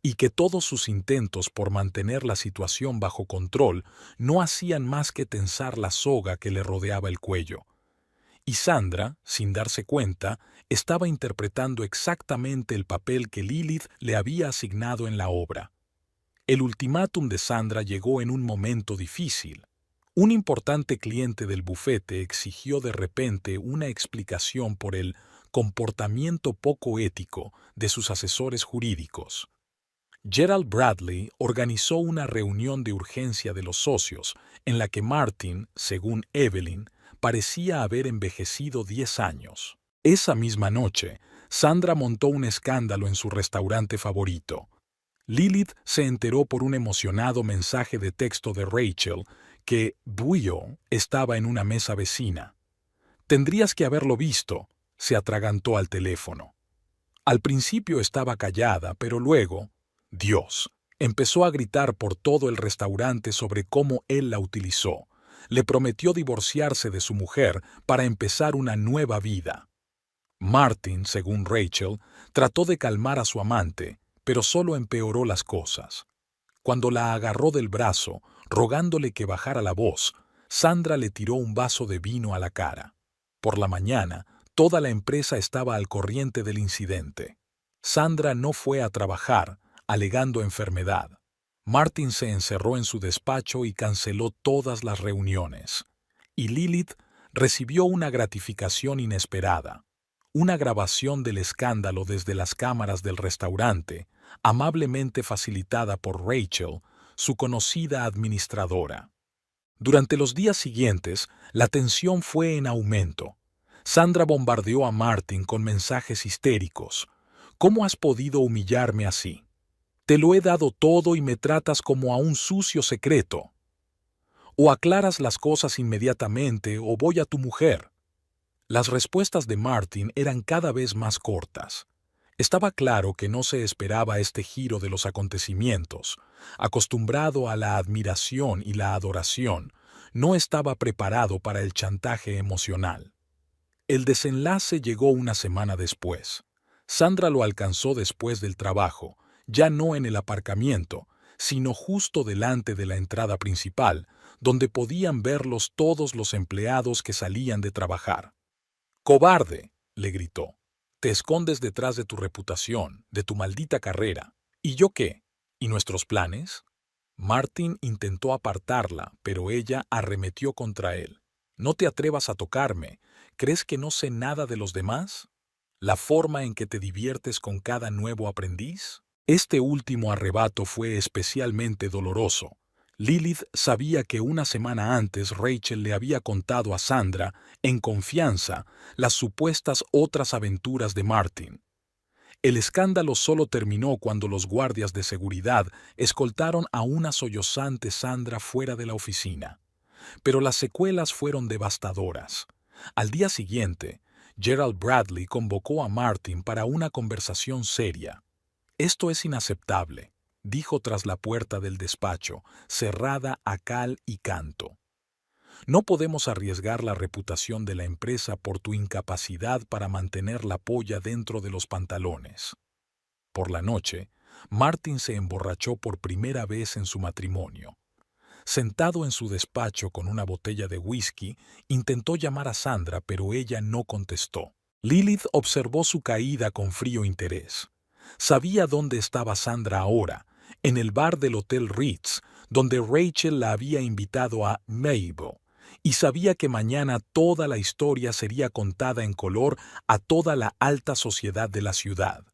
y que todos sus intentos por mantener la situación bajo control no hacían más que tensar la soga que le rodeaba el cuello. Y Sandra, sin darse cuenta, estaba interpretando exactamente el papel que Lilith le había asignado en la obra. El ultimátum de Sandra llegó en un momento difícil. Un importante cliente del bufete exigió de repente una explicación por el comportamiento poco ético de sus asesores jurídicos. Gerald Bradley organizó una reunión de urgencia de los socios, en la que Martin, según Evelyn, parecía haber envejecido 10 años. Esa misma noche, Sandra montó un escándalo en su restaurante favorito. Lilith se enteró por un emocionado mensaje de texto de Rachel que Buio estaba en una mesa vecina. Tendrías que haberlo visto, se atragantó al teléfono. Al principio estaba callada, pero luego, Dios, empezó a gritar por todo el restaurante sobre cómo él la utilizó. Le prometió divorciarse de su mujer para empezar una nueva vida. Martin, según Rachel, trató de calmar a su amante, pero solo empeoró las cosas. Cuando la agarró del brazo, rogándole que bajara la voz, Sandra le tiró un vaso de vino a la cara. Por la mañana, toda la empresa estaba al corriente del incidente. Sandra no fue a trabajar, alegando enfermedad. Martin se encerró en su despacho y canceló todas las reuniones. Y Lilith recibió una gratificación inesperada. Una grabación del escándalo desde las cámaras del restaurante, amablemente facilitada por Rachel, su conocida administradora. Durante los días siguientes, la tensión fue en aumento. Sandra bombardeó a Martin con mensajes histéricos. ¿Cómo has podido humillarme así? Te lo he dado todo y me tratas como a un sucio secreto. O aclaras las cosas inmediatamente o voy a tu mujer. Las respuestas de Martin eran cada vez más cortas. Estaba claro que no se esperaba este giro de los acontecimientos. Acostumbrado a la admiración y la adoración, no estaba preparado para el chantaje emocional. El desenlace llegó una semana después. Sandra lo alcanzó después del trabajo, ya no en el aparcamiento, sino justo delante de la entrada principal, donde podían verlos todos los empleados que salían de trabajar. «¡Cobarde!», le gritó. «Te escondes detrás de tu reputación, de tu maldita carrera. ¿Y yo qué? ¿Y nuestros planes?». Martin intentó apartarla, pero ella arremetió contra él. «No te atrevas a tocarme. ¿Crees que no sé nada de los demás? ¿La forma en que te diviertes con cada nuevo aprendiz?». Este último arrebato fue especialmente doloroso. Lilith sabía que una semana antes Rachel le había contado a Sandra, en confianza, las supuestas otras aventuras de Martin. El escándalo solo terminó cuando los guardias de seguridad escoltaron a una sollozante Sandra fuera de la oficina. Pero las secuelas fueron devastadoras. Al día siguiente, Gerald Bradley convocó a Martin para una conversación seria. «Esto es inaceptable», dijo tras la puerta del despacho, cerrada a cal y canto. «No podemos arriesgar la reputación de la empresa por tu incapacidad para mantener la polla dentro de los pantalones». Por la noche, Martin se emborrachó por primera vez en su matrimonio. Sentado en su despacho con una botella de whisky, intentó llamar a Sandra, pero ella no contestó. Lilith observó su caída con frío interés. Sabía dónde estaba Sandra ahora, en el bar del Hotel Ritz, donde Rachel la había invitado a Mabel, y sabía que mañana toda la historia sería contada en color a toda la alta sociedad de la ciudad.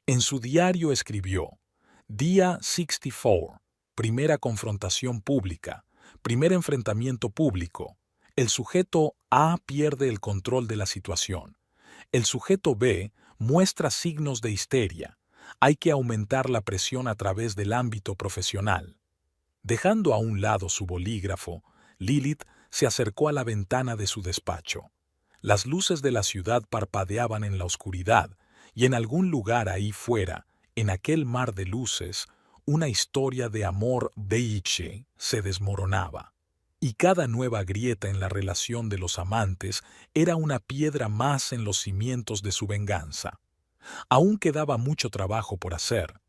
En su diario escribió: Día 64, primera confrontación pública, primer enfrentamiento público. El sujeto A pierde el control de la situación. El sujeto B muestra signos de histeria. Hay que aumentar la presión a través del ámbito profesional. Dejando a un lado su bolígrafo, Lilith se acercó a la ventana de su despacho. Las luces de la ciudad parpadeaban en la oscuridad, y en algún lugar ahí fuera, en aquel mar de luces, una historia de amor beige se desmoronaba. Y cada nueva grieta en la relación de los amantes era una piedra más en los cimientos de su venganza. Aún quedaba mucho trabajo por hacer,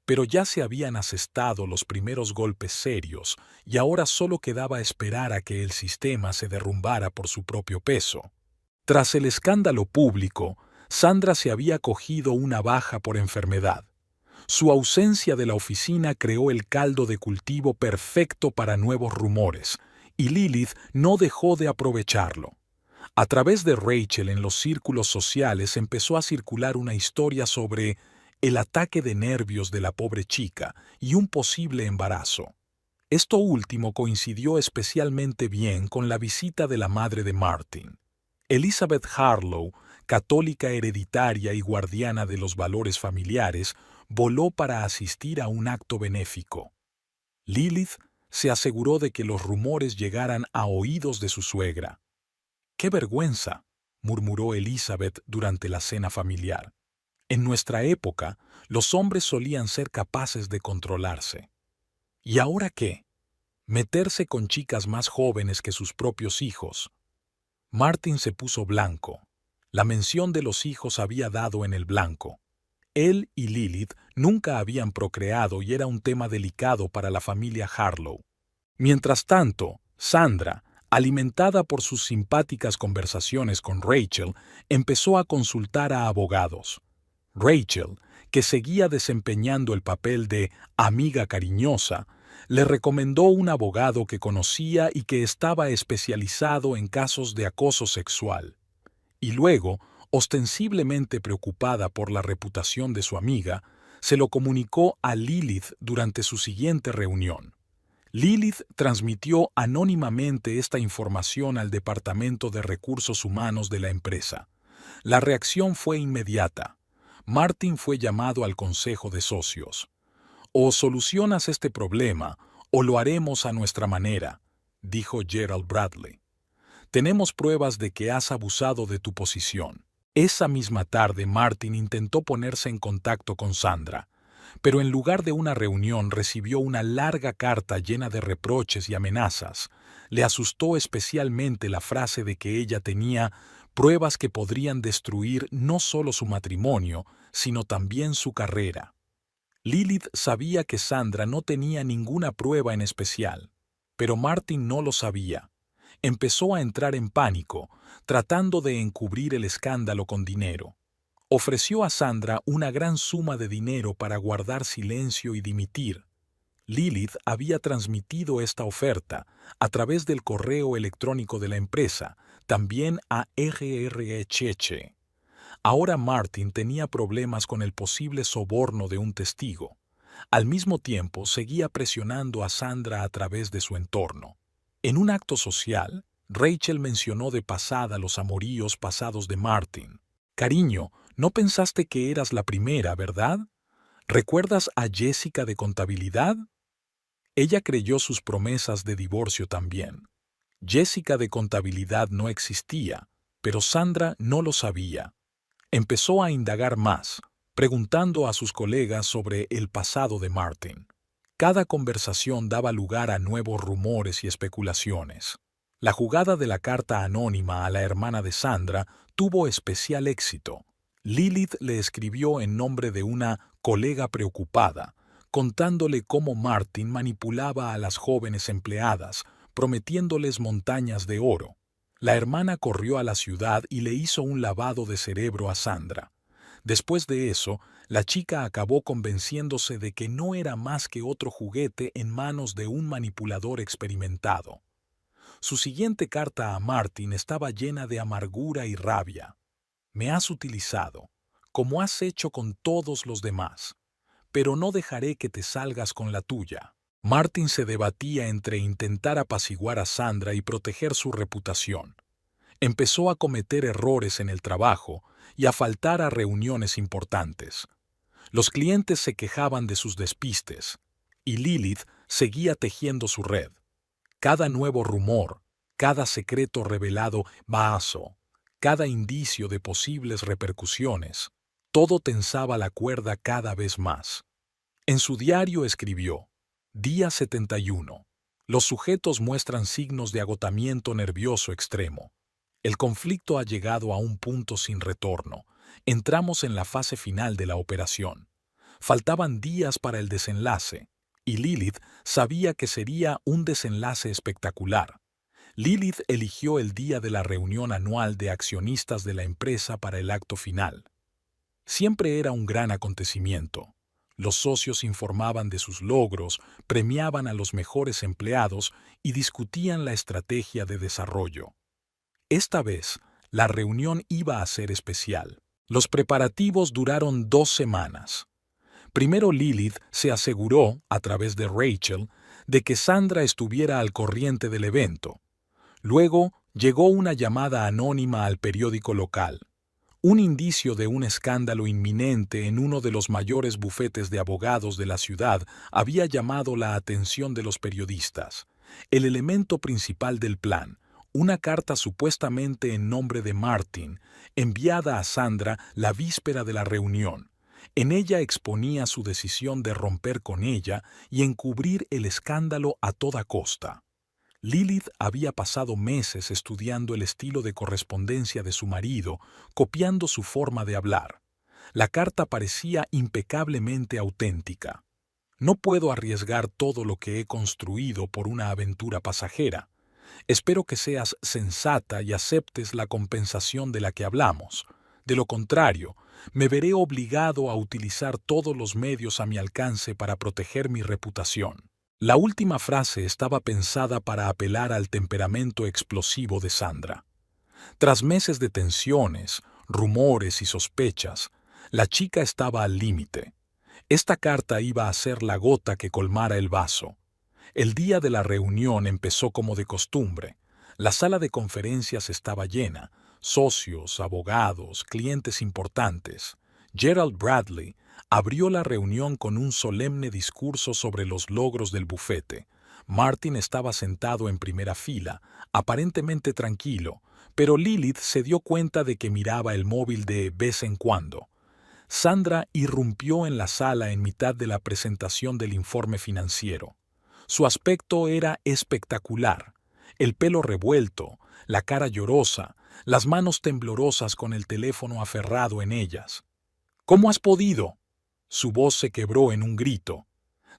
pero ya se habían asestado los primeros golpes serios y ahora solo quedaba esperar a que el sistema se derrumbara por su propio peso. Tras el escándalo público, Sandra se había cogido una baja por enfermedad. Su ausencia de la oficina creó el caldo de cultivo perfecto para nuevos rumores, y Lilith no dejó de aprovecharlo. A través de Rachel en los círculos sociales empezó a circular una historia sobre el ataque de nervios de la pobre chica y un posible embarazo. Esto último coincidió especialmente bien con la visita de la madre de Martin. Elizabeth Harlow, católica hereditaria y guardiana de los valores familiares, voló para asistir a un acto benéfico. Lilith se aseguró de que los rumores llegaran a oídos de su suegra. «¡Qué vergüenza!», murmuró Elizabeth durante la cena familiar. «En nuestra época, los hombres solían ser capaces de controlarse. ¿Y ahora qué? Meterse con chicas más jóvenes que sus propios hijos». Martin se puso blanco. La mención de los hijos había dado en el blanco. Él y Lilith nunca habían procreado y era un tema delicado para la familia Harlow. Mientras tanto, Sandra, alimentada por sus simpáticas conversaciones con Rachel, empezó a consultar a abogados. Rachel, que seguía desempeñando el papel de amiga cariñosa, le recomendó un abogado que conocía y que estaba especializado en casos de acoso sexual. Y luego, ostensiblemente preocupada por la reputación de su amiga, se lo comunicó a Lilith durante su siguiente reunión. Lilith transmitió anónimamente esta información al Departamento de Recursos Humanos de la empresa. La reacción fue inmediata. Martin fue llamado al Consejo de Socios. «O solucionas este problema, o lo haremos a nuestra manera», dijo Gerald Bradley. «Tenemos pruebas de que has abusado de tu posición». Esa misma tarde Martin intentó ponerse en contacto con Sandra, pero en lugar de una reunión recibió una larga carta llena de reproches y amenazas. Le asustó especialmente la frase de que ella tenía pruebas que podrían destruir no solo su matrimonio, sino también su carrera. Lilith sabía que Sandra no tenía ninguna prueba en especial, pero Martin no lo sabía. Empezó a entrar en pánico, tratando de encubrir el escándalo con dinero. Ofreció a Sandra una gran suma de dinero para guardar silencio y dimitir. Lilith había transmitido esta oferta a través del correo electrónico de la empresa, también a RRHH. Ahora Martin tenía problemas con el posible soborno de un testigo. Al mismo tiempo, seguía presionando a Sandra a través de su entorno. En un acto social, Rachel mencionó de pasada los amoríos pasados de Martin. «Cariño, no pensaste que eras la primera, ¿verdad? ¿Recuerdas a Jessica de contabilidad?» Ella creyó sus promesas de divorcio también. Jessica de contabilidad no existía. Pero Sandra no lo sabía. Empezó a indagar más, preguntando a sus colegas sobre el pasado de Martin. Cada conversación daba lugar a nuevos rumores y especulaciones. La jugada de la carta anónima a la hermana de Sandra tuvo especial éxito. Lilith le escribió en nombre de una colega preocupada, contándole cómo Martin manipulaba a las jóvenes empleadas, prometiéndoles montañas de oro. La hermana corrió a la ciudad y le hizo un lavado de cerebro a Sandra. Después de eso, la chica acabó convenciéndose de que no era más que otro juguete en manos de un manipulador experimentado. Su siguiente carta a Martin estaba llena de amargura y rabia. Me has utilizado, como has hecho con todos los demás, pero no dejaré que te salgas con la tuya. Martin se debatía entre intentar apaciguar a Sandra y proteger su reputación. Empezó a cometer errores en el trabajo y a faltar a reuniones importantes. Los clientes se quejaban de sus despistes, y Lilith seguía tejiendo su red. Cada nuevo rumor, cada secreto revelado vaso, cada indicio de posibles repercusiones, todo tensaba la cuerda cada vez más. En su diario escribió: Día 71. Los sujetos muestran signos de agotamiento nervioso extremo. El conflicto ha llegado a un punto sin retorno. Entramos en la fase final de la operación. Faltaban días para el desenlace, y Lilith sabía que sería un desenlace espectacular. Lilith eligió el día de la reunión anual de accionistas de la empresa para el acto final. Siempre era un gran acontecimiento. Los socios informaban de sus logros, premiaban a los mejores empleados y discutían la estrategia de desarrollo. Esta vez, la reunión iba a ser especial. Los preparativos duraron 2 semanas. Primero Lilith se aseguró, a través de Rachel, de que Sandra estuviera al corriente del evento. Luego llegó una llamada anónima al periódico local. Un indicio de un escándalo inminente en uno de los mayores bufetes de abogados de la ciudad había llamado la atención de los periodistas. El elemento principal del plan, una carta supuestamente en nombre de Martin, enviada a Sandra la víspera de la reunión. En ella exponía su decisión de romper con ella y encubrir el escándalo a toda costa. Lilith había pasado meses estudiando el estilo de correspondencia de su marido, copiando su forma de hablar. La carta parecía impecablemente auténtica. No puedo arriesgar todo lo que he construido por una aventura pasajera. Espero que seas sensata y aceptes la compensación de la que hablamos. De lo contrario, me veré obligado a utilizar todos los medios a mi alcance para proteger mi reputación. La última frase estaba pensada para apelar al temperamento explosivo de Sandra. Tras meses de tensiones, rumores y sospechas, la chica estaba al límite. Esta carta iba a ser la gota que colmara el vaso. El día de la reunión empezó como de costumbre. La sala de conferencias estaba llena, socios, abogados, clientes importantes. Gerald Bradley abrió la reunión con un solemne discurso sobre los logros del bufete. Martin estaba sentado en primera fila, aparentemente tranquilo, pero Lilith se dio cuenta de que miraba el móvil de vez en cuando. Sandra irrumpió en la sala en mitad de la presentación del informe financiero. Su aspecto era espectacular. El pelo revuelto, la cara llorosa, las manos temblorosas con el teléfono aferrado en ellas. ¿Cómo has podido? Su voz se quebró en un grito.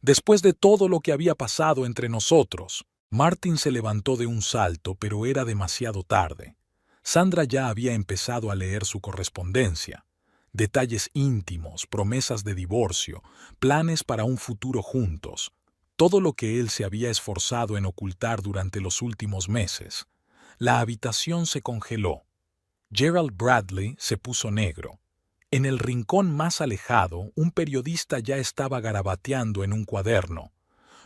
Después de todo lo que había pasado entre nosotros. Martin se levantó de un salto, pero era demasiado tarde. Sandra ya había empezado a leer su correspondencia. Detalles íntimos, promesas de divorcio, planes para un futuro juntos. Todo lo que él se había esforzado en ocultar durante los últimos meses. La habitación se congeló. Gerald Bradley se puso negro. En el rincón más alejado, un periodista ya estaba garabateando en un cuaderno.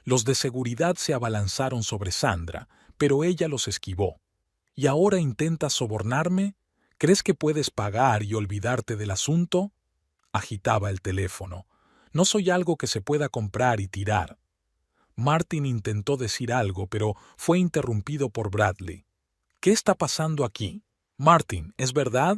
Los de seguridad se abalanzaron sobre Sandra, pero ella los esquivó. ¿Y ahora intentas sobornarme? ¿Crees que puedes pagar y olvidarte del asunto? Agitaba el teléfono. No soy algo que se pueda comprar y tirar. Martin intentó decir algo, pero fue interrumpido por Bradley. ¿Qué está pasando aquí? Martin, ¿es verdad?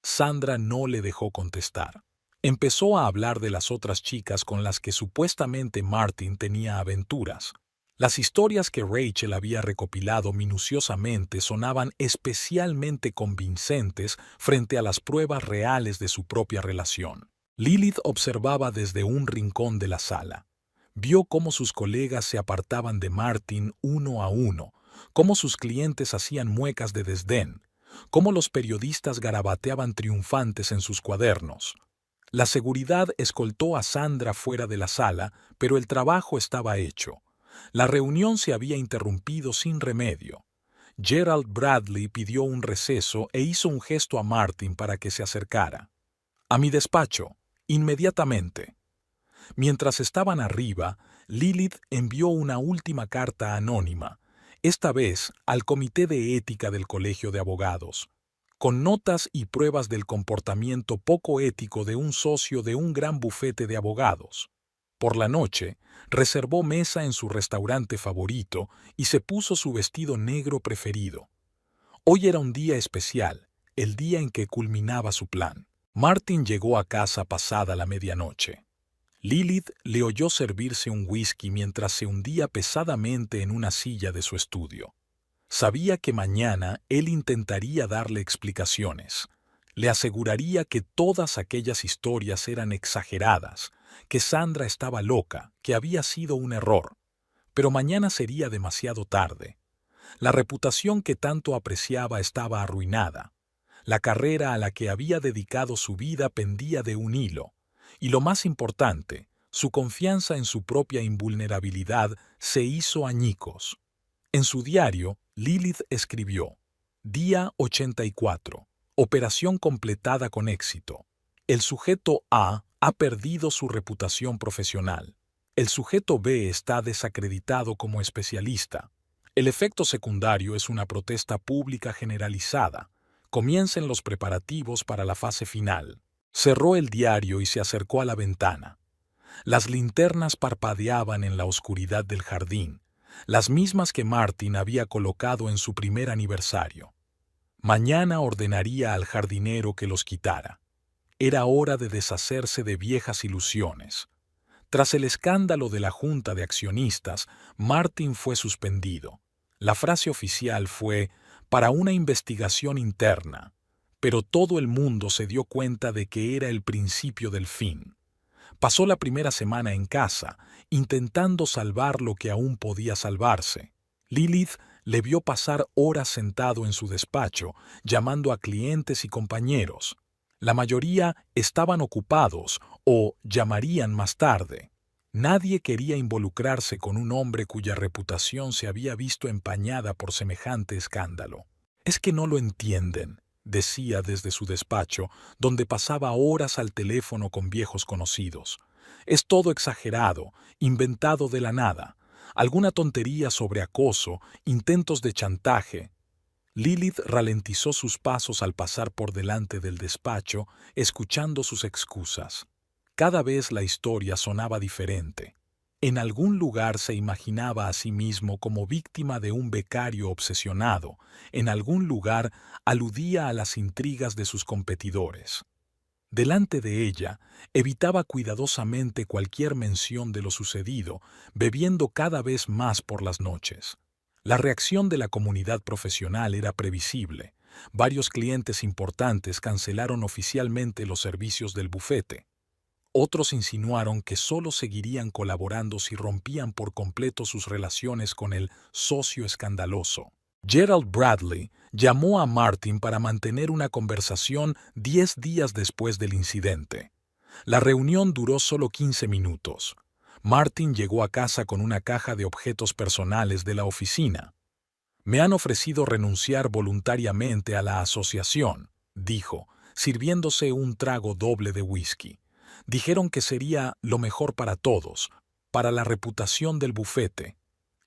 Sandra no le dejó contestar. Empezó a hablar de las otras chicas con las que supuestamente Martin tenía aventuras. Las historias que Rachel había recopilado minuciosamente sonaban especialmente convincentes frente a las pruebas reales de su propia relación. Lilith observaba desde un rincón de la sala. Vio cómo sus colegas se apartaban de Martin uno a uno, cómo sus clientes hacían muecas de desdén, cómo los periodistas garabateaban triunfantes en sus cuadernos. La seguridad escoltó a Sandra fuera de la sala, pero el trabajo estaba hecho. La reunión se había interrumpido sin remedio. Gerald Bradley pidió un receso e hizo un gesto a Martin para que se acercara. «A mi despacho, inmediatamente». Mientras estaban arriba, Lilith envió una última carta anónima, esta vez al Comité de Ética del Colegio de Abogados, con notas y pruebas del comportamiento poco ético de un socio de un gran bufete de abogados. Por la noche, reservó mesa en su restaurante favorito y se puso su vestido negro preferido. Hoy era un día especial, el día en que culminaba su plan. Martin llegó a casa pasada la medianoche. Lilith le oyó servirse un whisky mientras se hundía pesadamente en una silla de su estudio. Sabía que mañana él intentaría darle explicaciones. Le aseguraría que todas aquellas historias eran exageradas, que Sandra estaba loca, que había sido un error. Pero mañana sería demasiado tarde. La reputación que tanto apreciaba estaba arruinada. La carrera a la que había dedicado su vida pendía de un hilo. Y lo más importante, su confianza en su propia invulnerabilidad se hizo añicos. En su diario, Lilith escribió: Día 84. Operación completada con éxito. El sujeto A ha perdido su reputación profesional. El sujeto B está desacreditado como especialista. El efecto secundario es una protesta pública generalizada. Comiencen los preparativos para la fase final. Cerró el diario y se acercó a la ventana. Las linternas parpadeaban en la oscuridad del jardín, las mismas que Martin había colocado en su primer aniversario. Mañana ordenaría al jardinero que los quitara. Era hora de deshacerse de viejas ilusiones. Tras el escándalo de la junta de accionistas, Martin fue suspendido. La frase oficial fue: para una investigación interna. Pero todo el mundo se dio cuenta de que era el principio del fin. Pasó la primera semana en casa, intentando salvar lo que aún podía salvarse. Lilith le vio pasar horas sentado en su despacho, llamando a clientes y compañeros. La mayoría estaban ocupados o llamarían más tarde. Nadie quería involucrarse con un hombre cuya reputación se había visto empañada por semejante escándalo. «Es que no lo entienden», decía desde su despacho, donde pasaba horas al teléfono con viejos conocidos. «Es todo exagerado, inventado de la nada. Alguna tontería sobre acoso, intentos de chantaje». Lilith ralentizó sus pasos al pasar por delante del despacho, escuchando sus excusas. Cada vez la historia sonaba diferente. En algún lugar se imaginaba a sí mismo como víctima de un becario obsesionado, en algún lugar aludía a las intrigas de sus competidores. Delante de ella, evitaba cuidadosamente cualquier mención de lo sucedido, bebiendo cada vez más por las noches. La reacción de la comunidad profesional era previsible. Varios clientes importantes cancelaron oficialmente los servicios del bufete. Otros insinuaron que solo seguirían colaborando si rompían por completo sus relaciones con el socio escandaloso. Gerald Bradley llamó a Martin para mantener una conversación 10 días después del incidente. La reunión duró solo 15 minutos. Martin llegó a casa con una caja de objetos personales de la oficina. «Me han ofrecido renunciar voluntariamente a la asociación», dijo, sirviéndose un trago doble de whisky. «Dijeron que sería lo mejor para todos, para la reputación del bufete».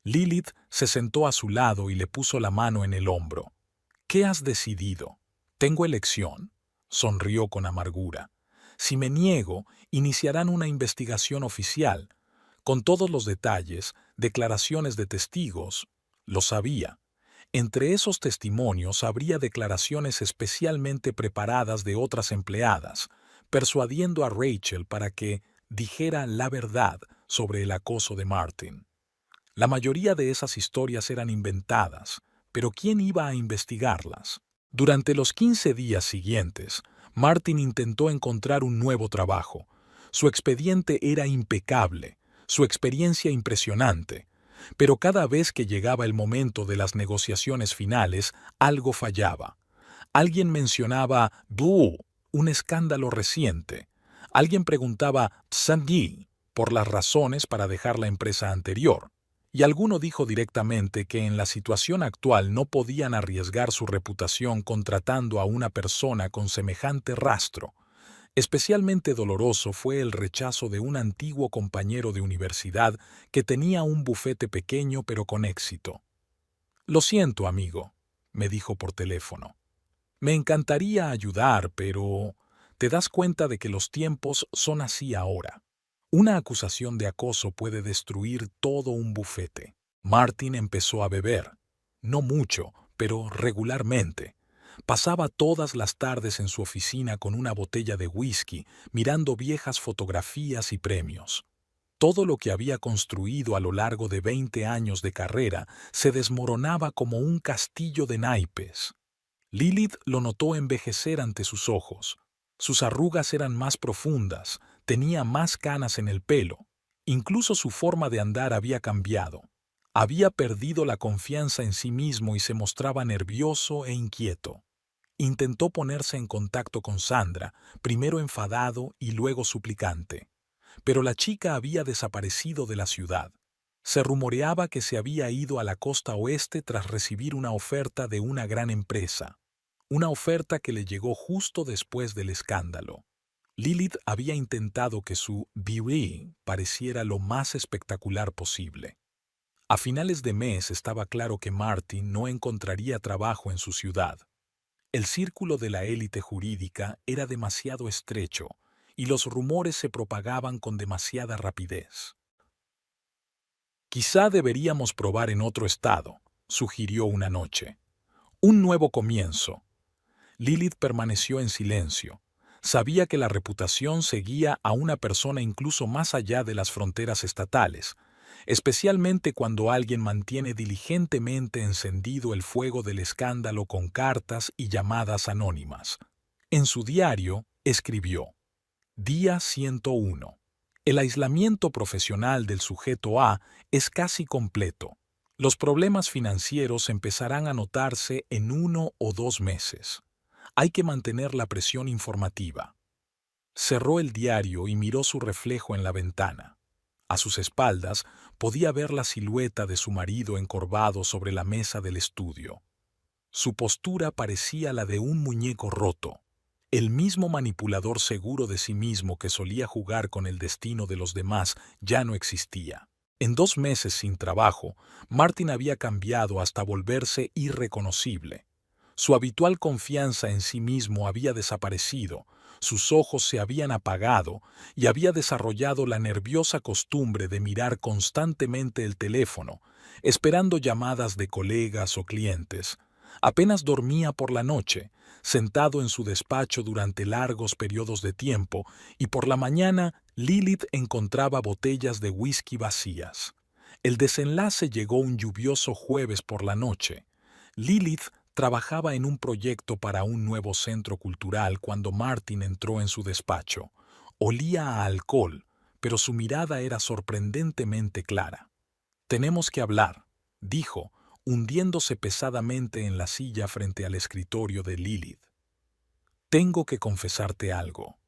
Lilith se sentó a su lado y le puso la mano en el hombro. «¿Qué has decidido? ¿Tengo elección?», sonrió con amargura. «Si me niego, iniciarán una investigación oficial, con todos los detalles, declaraciones de testigos». Lo sabía. Entre esos testimonios habría declaraciones especialmente preparadas de otras empleadas, persuadiendo a Rachel para que dijera la verdad sobre el acoso de Martin. La mayoría de esas historias eran inventadas, pero ¿quién iba a investigarlas? Durante los 15 días siguientes, Martin intentó encontrar un nuevo trabajo. Su expediente era impecable, su experiencia impresionante, pero cada vez que llegaba el momento de las negociaciones finales, algo fallaba. Alguien mencionaba «Boo», un escándalo reciente. Alguien preguntaba «Sandy» por las razones para dejar la empresa anterior. Y alguno dijo directamente que en la situación actual no podían arriesgar su reputación contratando a una persona con semejante rastro. Especialmente doloroso fue el rechazo de un antiguo compañero de universidad que tenía un bufete pequeño pero con éxito. «Lo siento, amigo», me dijo por teléfono. «Me encantaría ayudar, pero te das cuenta de que los tiempos son así ahora. Una acusación de acoso puede destruir todo un bufete». Martin empezó a beber. No mucho, pero regularmente. Pasaba todas las tardes en su oficina con una botella de whisky, mirando viejas fotografías y premios. Todo lo que había construido a lo largo de 20 años de carrera se desmoronaba como un castillo de naipes. Lilith lo notó envejecer ante sus ojos. Sus arrugas eran más profundas, tenía más canas en el pelo. Incluso su forma de andar había cambiado. Había perdido la confianza en sí mismo y se mostraba nervioso e inquieto. Intentó ponerse en contacto con Sandra, primero enfadado y luego suplicante. Pero la chica había desaparecido de la ciudad. Se rumoreaba que se había ido a la costa oeste tras recibir una oferta de una gran empresa. Una oferta que le llegó justo después del escándalo. Lilith había intentado que su beauty pareciera lo más espectacular posible. A finales de mes estaba claro que Martin no encontraría trabajo en su ciudad. El círculo de la élite jurídica era demasiado estrecho y los rumores se propagaban con demasiada rapidez. «Quizá deberíamos probar en otro estado», sugirió una noche. «Un nuevo comienzo». Lilith permaneció en silencio. Sabía que la reputación seguía a una persona incluso más allá de las fronteras estatales, especialmente cuando alguien mantiene diligentemente encendido el fuego del escándalo con cartas y llamadas anónimas. En su diario escribió: Día 101. El aislamiento profesional del sujeto A es casi completo. Los problemas financieros empezarán a notarse en 1 o 2 meses. Hay que mantener la presión informativa. Cerró el diario y miró su reflejo en la ventana. A sus espaldas podía ver la silueta de su marido encorvado sobre la mesa del estudio. Su postura parecía la de un muñeco roto. El mismo manipulador seguro de sí mismo que solía jugar con el destino de los demás ya no existía. En 2 meses sin trabajo, Martin había cambiado hasta volverse irreconocible. Su habitual confianza en sí mismo había desaparecido, sus ojos se habían apagado y había desarrollado la nerviosa costumbre de mirar constantemente el teléfono, esperando llamadas de colegas o clientes. Apenas dormía por la noche, sentado en su despacho durante largos periodos de tiempo, y por la mañana Lilith encontraba botellas de whisky vacías. El desenlace llegó un lluvioso jueves por la noche. Lilith trabajaba en un proyecto para un nuevo centro cultural cuando Martin entró en su despacho. Olía a alcohol, pero su mirada era sorprendentemente clara. «Tenemos que hablar», dijo, hundiéndose pesadamente en la silla frente al escritorio de Lilith. «Tengo que confesarte algo».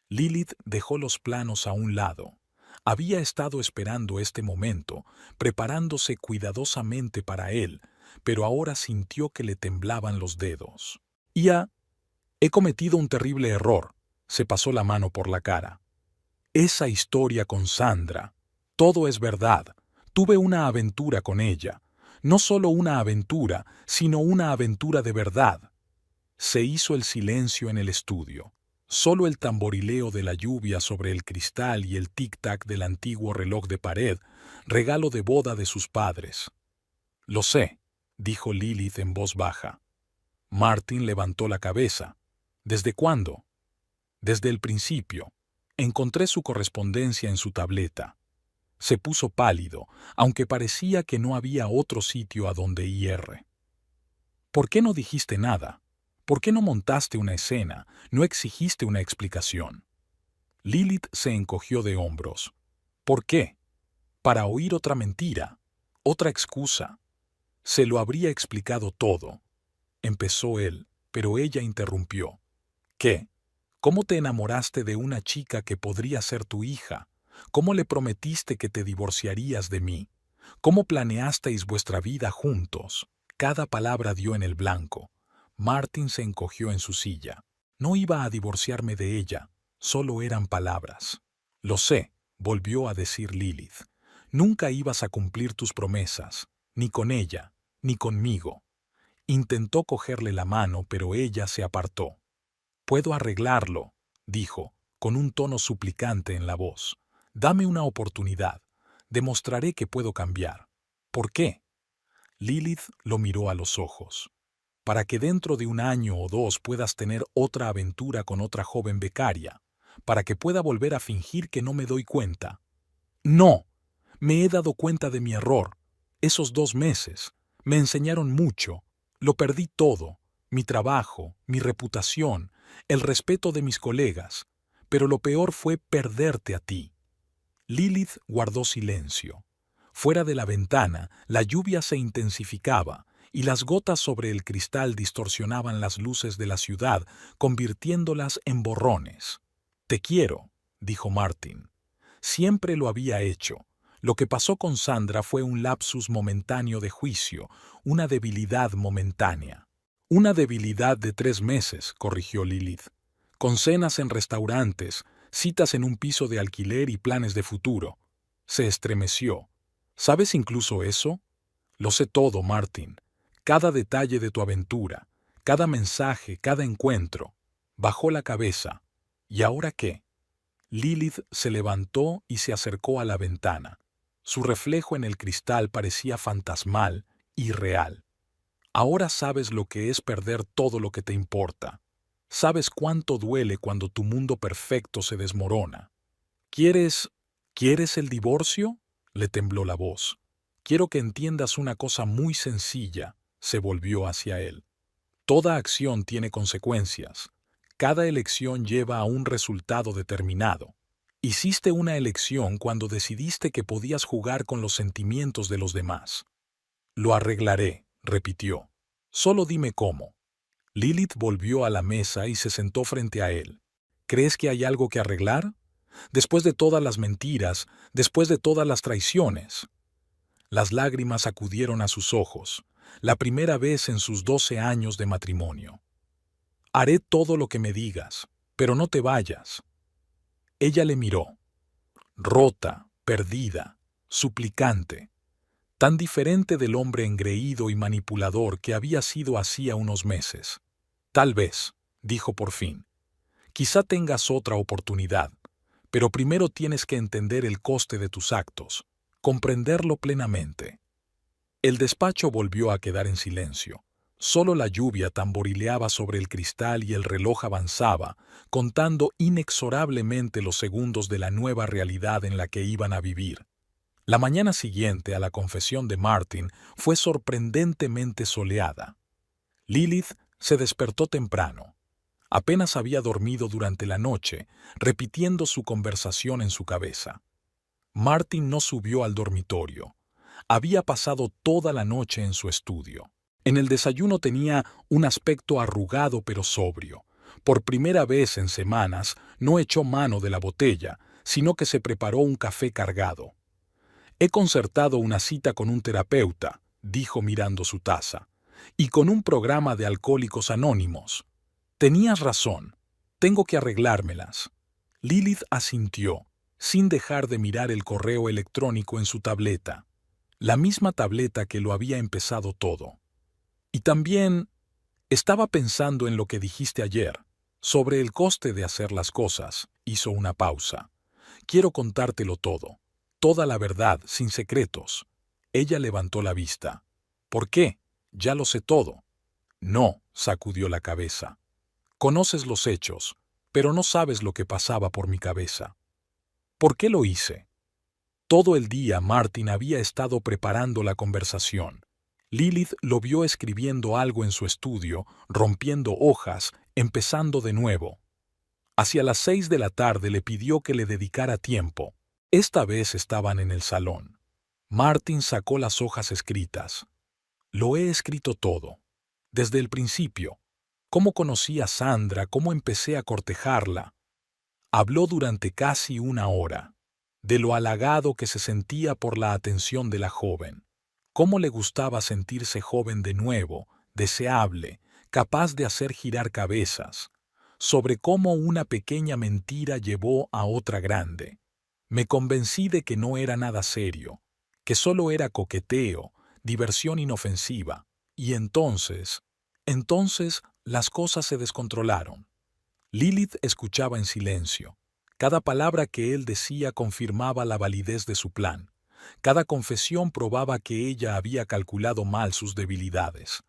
Lilith dejó los planos a un lado. Había estado esperando este momento, preparándose cuidadosamente para él, pero ahora sintió que le temblaban los dedos. He cometido un terrible error», se pasó la mano por la cara. «Esa historia con Sandra, todo es verdad. Tuve una aventura con ella. No solo una aventura, sino una aventura de verdad». Se hizo el silencio en el estudio. Solo el tamborileo de la lluvia sobre el cristal y el tic-tac del antiguo reloj de pared, regalo de boda de sus padres. «Lo sé», dijo Lilith en voz baja. Martin levantó la cabeza. ¿Desde cuándo? Desde el principio. Encontré su correspondencia en su tableta. Se puso pálido, aunque parecía que no había otro sitio a donde ir. ¿Por qué no dijiste nada? ¿Por qué no montaste una escena? ¿No exigiste una explicación? Lilith se encogió de hombros. ¿Por qué? Para oír otra mentira, otra excusa. Se lo habría explicado todo. Empezó él, pero ella interrumpió. ¿Qué? ¿Cómo te enamoraste de una chica que podría ser tu hija? ¿Cómo le prometiste que te divorciarías de mí? ¿Cómo planeasteis vuestra vida juntos? Cada palabra dio en el blanco. Martin se encogió en su silla. No iba a divorciarme de ella, solo eran palabras. Lo sé, volvió a decir Lilith. Nunca ibas a cumplir tus promesas, ni con ella, ni conmigo. Intentó cogerle la mano, pero ella se apartó. Puedo arreglarlo, dijo, con un tono suplicante en la voz. Dame una oportunidad. Demostraré que puedo cambiar. ¿Por qué? Lilith lo miró a los ojos. Para que dentro de 1 año o 2 puedas tener otra aventura con otra joven becaria. Para que pueda volver a fingir que no me doy cuenta. No, me he dado cuenta de mi error. Esos 2 meses me enseñaron mucho. Lo perdí todo. Mi trabajo, mi reputación, el respeto de mis colegas. Pero lo peor fue perderte a ti. Lilith guardó silencio. Fuera de la ventana, la lluvia se intensificaba y las gotas sobre el cristal distorsionaban las luces de la ciudad, convirtiéndolas en borrones. Te quiero, dijo Martin. Siempre lo había hecho. Lo que pasó con Sandra fue un lapsus momentáneo de juicio, una debilidad momentánea. Una debilidad de 3 meses, corrigió Lilith. Con cenas en restaurantes, citas en un piso de alquiler y planes de futuro. Se estremeció. ¿Sabes incluso eso? Lo sé todo, Martin. Cada detalle de tu aventura, cada mensaje, cada encuentro. Bajó la cabeza. ¿Y ahora qué? Lilith se levantó y se acercó a la ventana. Su reflejo en el cristal parecía fantasmal, irreal. Ahora sabes lo que es perder todo lo que te importa. Sabes cuánto duele cuando tu mundo perfecto se desmorona. ¿Quieres el divorcio? Le tembló la voz. Quiero que entiendas una cosa muy sencilla. Se volvió hacia él. Toda acción tiene consecuencias. Cada elección lleva a un resultado determinado. Hiciste una elección cuando decidiste que podías jugar con los sentimientos de los demás. Lo arreglaré, repitió. Solo dime cómo. Lilith volvió a la mesa y se sentó frente a él. ¿Crees que hay algo que arreglar? Después de todas las mentiras, después de todas las traiciones. Las lágrimas acudieron a sus ojos, la primera vez en sus 12 años de matrimonio. Haré todo lo que me digas, pero no te vayas. Ella le miró, rota, perdida, suplicante, tan diferente del hombre engreído y manipulador que había sido hacía unos meses. Tal vez, dijo por fin, quizá tengas otra oportunidad, pero primero tienes que entender el coste de tus actos, comprenderlo plenamente. El despacho volvió a quedar en silencio. Solo la lluvia tamborileaba sobre el cristal y el reloj avanzaba, contando inexorablemente los segundos de la nueva realidad en la que iban a vivir. La mañana siguiente a la confesión de Martin fue sorprendentemente soleada. Lilith se despertó temprano. Apenas había dormido durante la noche, repitiendo su conversación en su cabeza. Martin no subió al dormitorio. Había pasado toda la noche en su estudio. En el desayuno tenía un aspecto arrugado pero sobrio. Por primera vez en semanas no echó mano de la botella, sino que se preparó un café cargado. He concertado una cita con un terapeuta, dijo mirando su taza, y con un programa de Alcohólicos Anónimos. Tenías razón, tengo que arreglármelas. Lilith asintió, sin dejar de mirar el correo electrónico en su tableta, la misma tableta que lo había empezado todo. Y también estaba pensando en lo que dijiste ayer, sobre el coste de hacer las cosas. Hizo una pausa. Quiero contártelo todo, toda la verdad, sin secretos. Ella levantó la vista. ¿Por qué? Ya lo sé todo. No, sacudió la cabeza. Conoces los hechos, pero no sabes lo que pasaba por mi cabeza. ¿Por qué lo hice? Todo el día Martin había estado preparando la conversación. Lilith lo vio escribiendo algo en su estudio, rompiendo hojas, empezando de nuevo. Hacia las 6 de la tarde le pidió que le dedicara tiempo. Esta vez estaban en el salón. Martin sacó las hojas escritas. Lo he escrito todo. Desde el principio. Cómo conocí a Sandra, cómo empecé a cortejarla. Habló durante casi una hora. De lo halagado que se sentía por la atención de la joven. Cómo le gustaba sentirse joven de nuevo, deseable, capaz de hacer girar cabezas. Sobre cómo una pequeña mentira llevó a otra grande. Me convencí de que no era nada serio, que solo era coqueteo, diversión inofensiva. Y entonces las cosas se descontrolaron. Lilith escuchaba en silencio. Cada palabra que él decía confirmaba la validez de su plan. Cada confesión probaba que ella había calculado mal sus debilidades.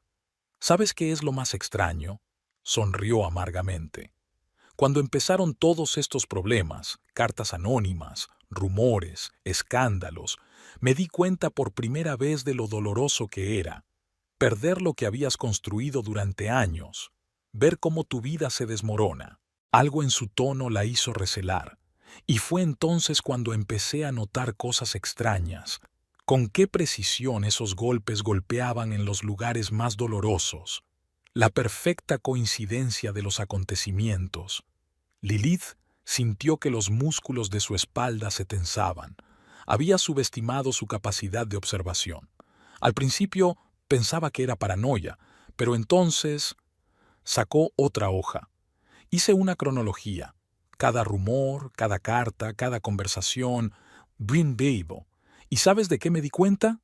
¿Sabes qué es lo más extraño? Sonrió amargamente. Cuando empezaron todos estos problemas, cartas anónimas, rumores, escándalos, me di cuenta por primera vez de lo doloroso que era. Perder lo que habías construido durante años. Ver cómo tu vida se desmorona. Algo en su tono la hizo recelar. Y fue entonces cuando empecé a notar cosas extrañas. Con qué precisión esos golpes golpeaban en los lugares más dolorosos. La perfecta coincidencia de los acontecimientos. Lilith sintió que los músculos de su espalda se tensaban. Había subestimado su capacidad de observación. Al principio pensaba que era paranoia, pero entonces sacó otra hoja. Hice una cronología. Cada rumor, cada carta, cada conversación. Brin Bebo. ¿Y sabes de qué me di cuenta?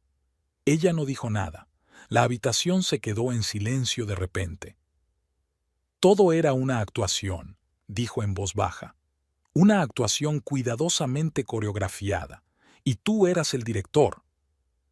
Ella no dijo nada. La habitación se quedó en silencio de repente. Todo era una actuación, dijo en voz baja. Una actuación cuidadosamente coreografiada. Y tú eras el director.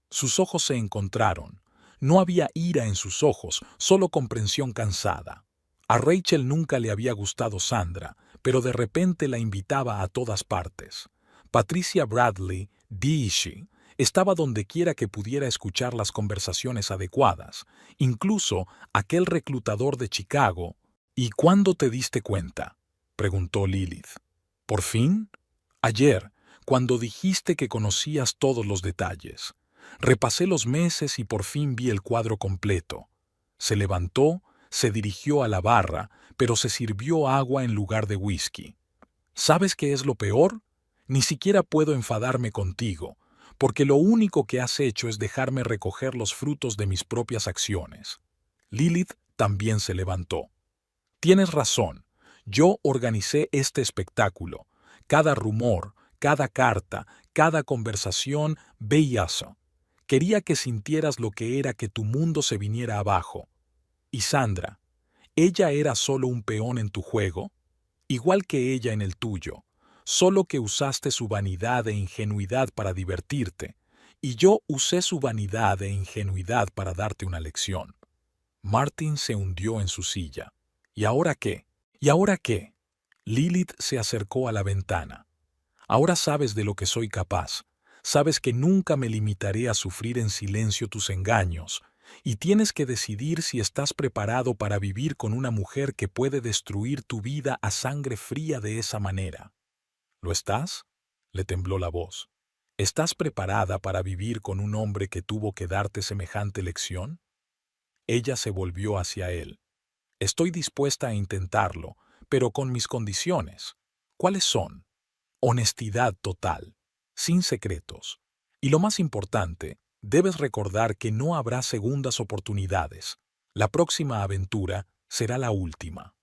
Sus ojos se encontraron. No había ira en sus ojos, solo comprensión cansada. A Rachel nunca le había gustado Sandra, pero de repente la invitaba a todas partes. Patricia Bradley, Dishi, estaba donde quiera que pudiera escuchar las conversaciones adecuadas, incluso aquel reclutador de Chicago. ¿Y cuándo te diste cuenta?, preguntó Lilith. ¿Por fin? Ayer, cuando dijiste que conocías todos los detalles. Repasé los meses y por fin vi el cuadro completo. Se levantó, se dirigió a la barra, pero se sirvió agua en lugar de whisky. ¿Sabes qué es lo peor? Ni siquiera puedo enfadarme contigo, porque lo único que has hecho es dejarme recoger los frutos de mis propias acciones. Lilith también se levantó. Tienes razón, yo organicé este espectáculo. Cada rumor, cada carta, cada conversación, beillazo. Quería que sintieras lo que era que tu mundo se viniera abajo. Y Sandra, ¿ella era solo un peón en tu juego? Igual que ella en el tuyo, solo que usaste su vanidad e ingenuidad para divertirte, y yo usé su vanidad e ingenuidad para darte una lección. Martin se hundió en su silla. ¿Y ahora qué? ¿Y ahora qué? Lilith se acercó a la ventana. Ahora sabes de lo que soy capaz. Sabes que nunca me limitaré a sufrir en silencio tus engaños, y tienes que decidir si estás preparado para vivir con una mujer que puede destruir tu vida a sangre fría de esa manera. ¿Lo estás? Le tembló la voz. ¿Estás preparada para vivir con un hombre que tuvo que darte semejante lección? Ella se volvió hacia él. Estoy dispuesta a intentarlo, pero con mis condiciones. ¿Cuáles son? Honestidad total, sin secretos. Y lo más importante, debes recordar que no habrá segundas oportunidades. La próxima aventura será la última.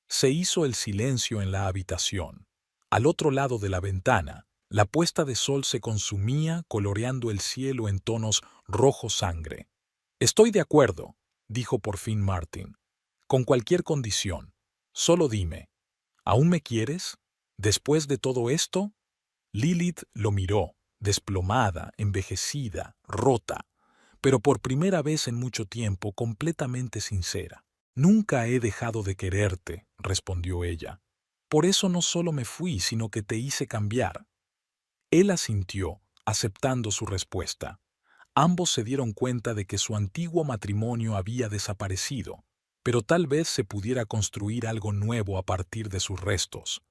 Se hizo el silencio en la habitación. Al otro lado de la ventana, la puesta de sol se consumía coloreando el cielo en tonos rojo sangre. Estoy de acuerdo, dijo por fin Martin. Con cualquier condición. Solo dime, ¿aún me quieres? ¿Después de todo esto? Lilith lo miró, desplomada, envejecida, rota. pero por primera vez en mucho tiempo completamente sincera. «Nunca he dejado de quererte», respondió ella. «Por eso no solo me fui, sino que te hice cambiar». Él asintió, aceptando su respuesta. Ambos se dieron cuenta de que su antiguo matrimonio había desaparecido, pero tal vez se pudiera construir algo nuevo a partir de sus restos.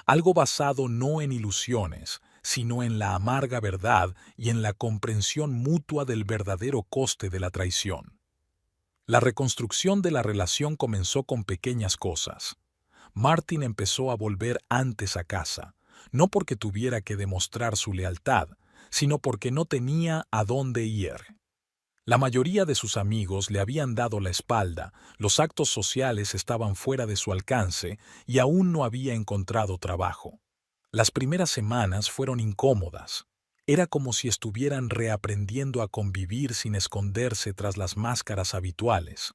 Algo basado no en ilusiones, sino en la amarga verdad y en la comprensión mutua del verdadero coste de la traición. La reconstrucción de la relación comenzó con pequeñas cosas. Martin empezó a volver antes a casa, no porque tuviera que demostrar su lealtad, sino porque no tenía a dónde ir. La mayoría de sus amigos le habían dado la espalda, los actos sociales estaban fuera de su alcance y aún no había encontrado trabajo. Las primeras semanas fueron incómodas. Era como si estuvieran reaprendiendo a convivir sin esconderse tras las máscaras habituales.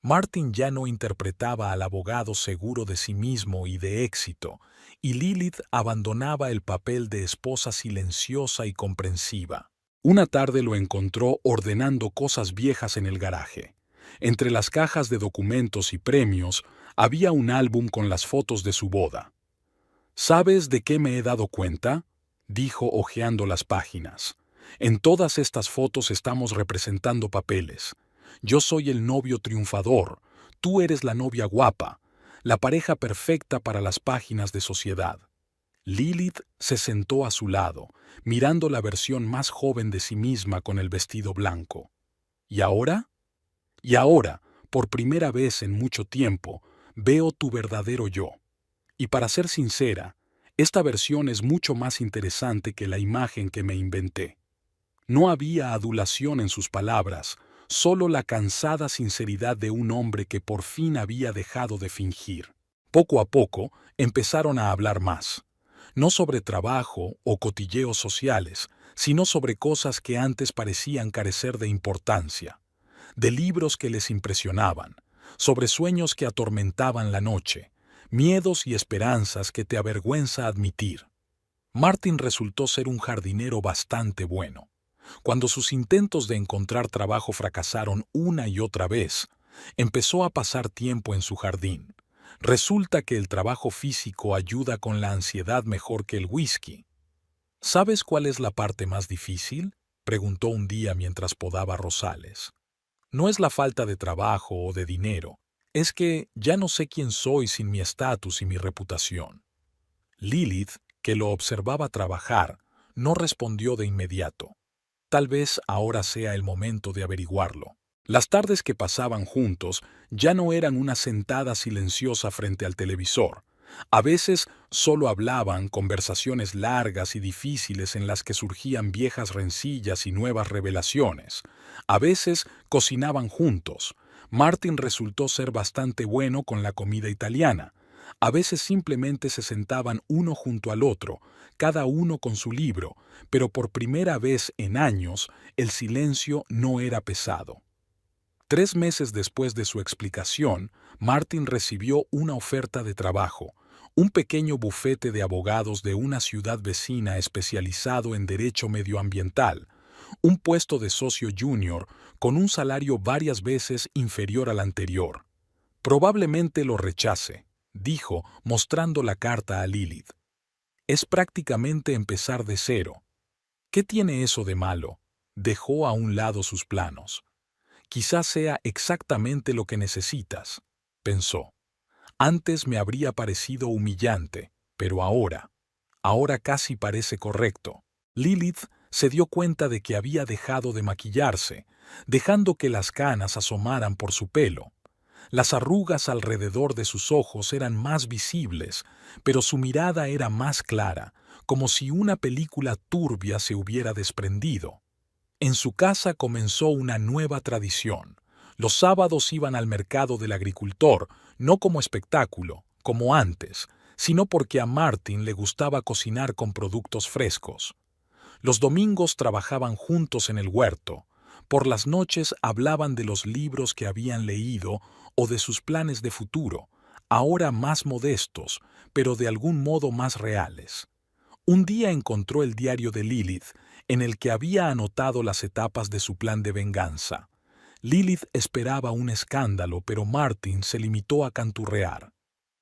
Martin ya no interpretaba al abogado seguro de sí mismo y de éxito, y Lilith abandonaba el papel de esposa silenciosa y comprensiva. Una tarde lo encontró ordenando cosas viejas en el garaje. Entre las cajas de documentos y premios había un álbum con las fotos de su boda. «¿Sabes de qué me he dado cuenta?», dijo hojeando las páginas. «En todas estas fotos estamos representando papeles. Yo soy el novio triunfador, tú eres la novia guapa, la pareja perfecta para las páginas de sociedad». Lilith se sentó a su lado, mirando la versión más joven de sí misma con el vestido blanco. «¿Y ahora?» «Y ahora, por primera vez en mucho tiempo, veo tu verdadero yo. Y para ser sincera, esta versión es mucho más interesante que la imagen que me inventé». No había adulación en sus palabras, solo la cansada sinceridad de un hombre que por fin había dejado de fingir. Poco a poco empezaron a hablar más, no sobre trabajo o cotilleos sociales, sino sobre cosas que antes parecían carecer de importancia, de libros que les impresionaban, sobre sueños que atormentaban la noche, miedos y esperanzas que te avergüenza admitir. Martin resultó ser un jardinero bastante bueno. Cuando sus intentos de encontrar trabajo fracasaron una y otra vez, empezó a pasar tiempo en su jardín. Resulta que el trabajo físico ayuda con la ansiedad mejor que el whisky. «¿Sabes cuál es la parte más difícil?», preguntó un día mientras podaba rosales. «No es la falta de trabajo o de dinero, es que ya no sé quién soy sin mi estatus y mi reputación». Lilith, que lo observaba trabajar, no respondió de inmediato. Tal vez ahora sea el momento de averiguarlo. Las tardes que pasaban juntos ya no eran una sentada silenciosa frente al televisor. A veces solo hablaban conversaciones largas y difíciles en las que surgían viejas rencillas y nuevas revelaciones. A veces cocinaban juntos. Martin resultó ser bastante bueno con la comida italiana. A veces simplemente se sentaban uno junto al otro, cada uno con su libro, pero por primera vez en años el silencio no era pesado. 3 meses después de su explicación, Martin recibió una oferta de trabajo, un pequeño bufete de abogados de una ciudad vecina especializado en derecho medioambiental, un puesto de socio junior con un salario varias veces inferior al anterior. «Probablemente lo rechace», dijo, mostrando la carta a Lilith. «Es prácticamente empezar de cero». «¿Qué tiene eso de malo?», dejó a un lado sus planos. «Quizás sea exactamente lo que necesitas», pensó. «Antes me habría parecido humillante, pero ahora casi parece correcto». Lilith se dio cuenta de que había dejado de maquillarse, dejando que las canas asomaran por su pelo. Las arrugas alrededor de sus ojos eran más visibles, pero su mirada era más clara, como si una película turbia se hubiera desprendido. En su casa comenzó una nueva tradición. Los sábados iban al mercado del agricultor, no como espectáculo, como antes, sino porque a Martin le gustaba cocinar con productos frescos. Los domingos trabajaban juntos en el huerto. Por las noches hablaban de los libros que habían leído o de sus planes de futuro, ahora más modestos, pero de algún modo más reales. Un día encontró el diario de Lilith, en el que había anotado las etapas de su plan de venganza. Lilith esperaba un escándalo, pero Martin se limitó a canturrear.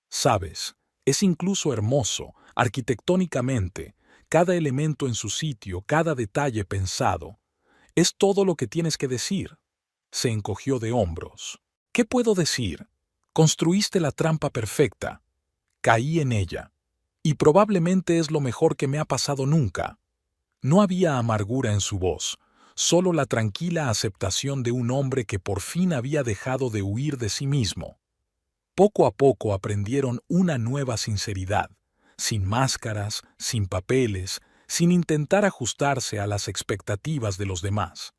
Sabes, es incluso hermoso, arquitectónicamente, cada elemento en su sitio, cada detalle pensado. Es todo lo que tienes que decir. Se encogió de hombros. ¿Qué puedo decir? Construiste la trampa perfecta. Caí en ella. Y probablemente es lo mejor que me ha pasado nunca. No había amargura en su voz, solo la tranquila aceptación de un hombre que por fin había dejado de huir de sí mismo. Poco a poco aprendieron una nueva sinceridad, sin máscaras, sin papeles, sin intentar ajustarse a las expectativas de los demás.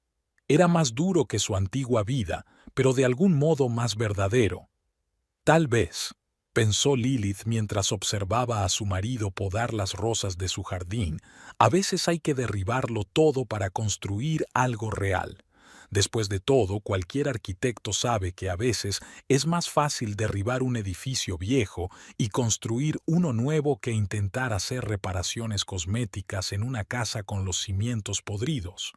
Era más duro que su antigua vida, pero de algún modo más verdadero. Tal vez, pensó Lilith mientras observaba a su marido podar las rosas de su jardín, a veces hay que derribarlo todo para construir algo real. Después de todo, cualquier arquitecto sabe que a veces es más fácil derribar un edificio viejo y construir uno nuevo que intentar hacer reparaciones cosméticas en una casa con los cimientos podridos.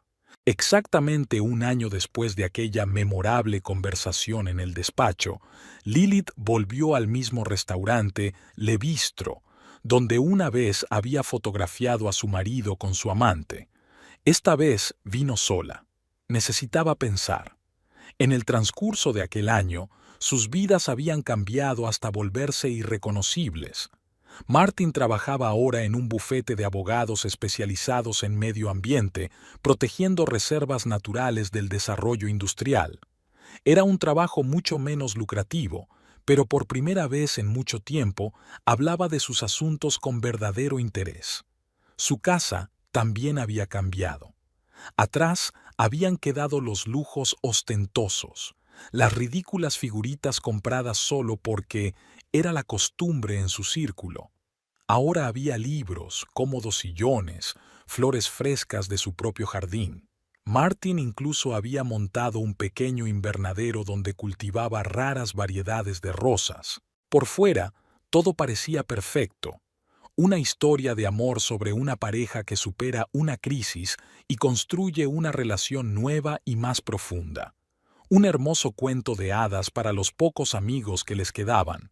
Exactamente un año después de aquella memorable conversación en el despacho, Lilith volvió al mismo restaurante, Le Bistro, donde una vez había fotografiado a su marido con su amante. Esta vez vino sola. Necesitaba pensar. En el transcurso de aquel año, sus vidas habían cambiado hasta volverse irreconocibles. Martin trabajaba ahora en un bufete de abogados especializados en medio ambiente, protegiendo reservas naturales del desarrollo industrial. Era un trabajo mucho menos lucrativo, pero por primera vez en mucho tiempo hablaba de sus asuntos con verdadero interés. Su casa también había cambiado. Atrás habían quedado los lujos ostentosos, las ridículas figuritas compradas solo porque era la costumbre en su círculo. Ahora había libros, cómodos sillones, flores frescas de su propio jardín. Martin incluso había montado un pequeño invernadero donde cultivaba raras variedades de rosas. Por fuera, todo parecía perfecto. Una historia de amor sobre una pareja que supera una crisis y construye una relación nueva y más profunda. Un hermoso cuento de hadas para los pocos amigos que les quedaban.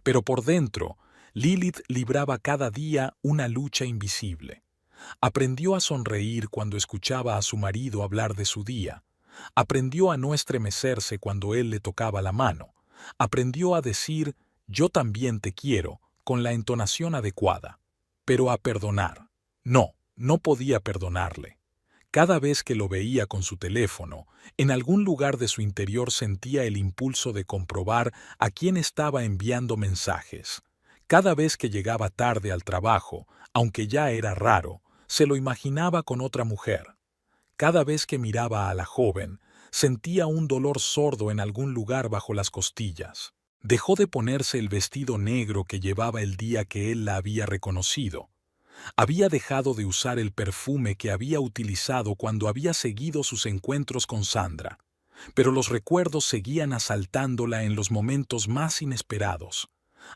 Pero por dentro, Lilith libraba cada día una lucha invisible. Aprendió a sonreír cuando escuchaba a su marido hablar de su día. Aprendió a no estremecerse cuando él le tocaba la mano. Aprendió a decir, yo también te quiero, con la entonación adecuada. Pero a perdonar. No, no podía perdonarle. Cada vez que lo veía con su teléfono, en algún lugar de su interior sentía el impulso de comprobar a quién estaba enviando mensajes. Cada vez que llegaba tarde al trabajo, aunque ya era raro, se lo imaginaba con otra mujer. Cada vez que miraba a la joven, sentía un dolor sordo en algún lugar bajo las costillas. Dejó de ponerse el vestido negro que llevaba el día que él la había reconocido. Había dejado de usar el perfume que había utilizado cuando había seguido sus encuentros con Sandra. Pero los recuerdos seguían asaltándola en los momentos más inesperados.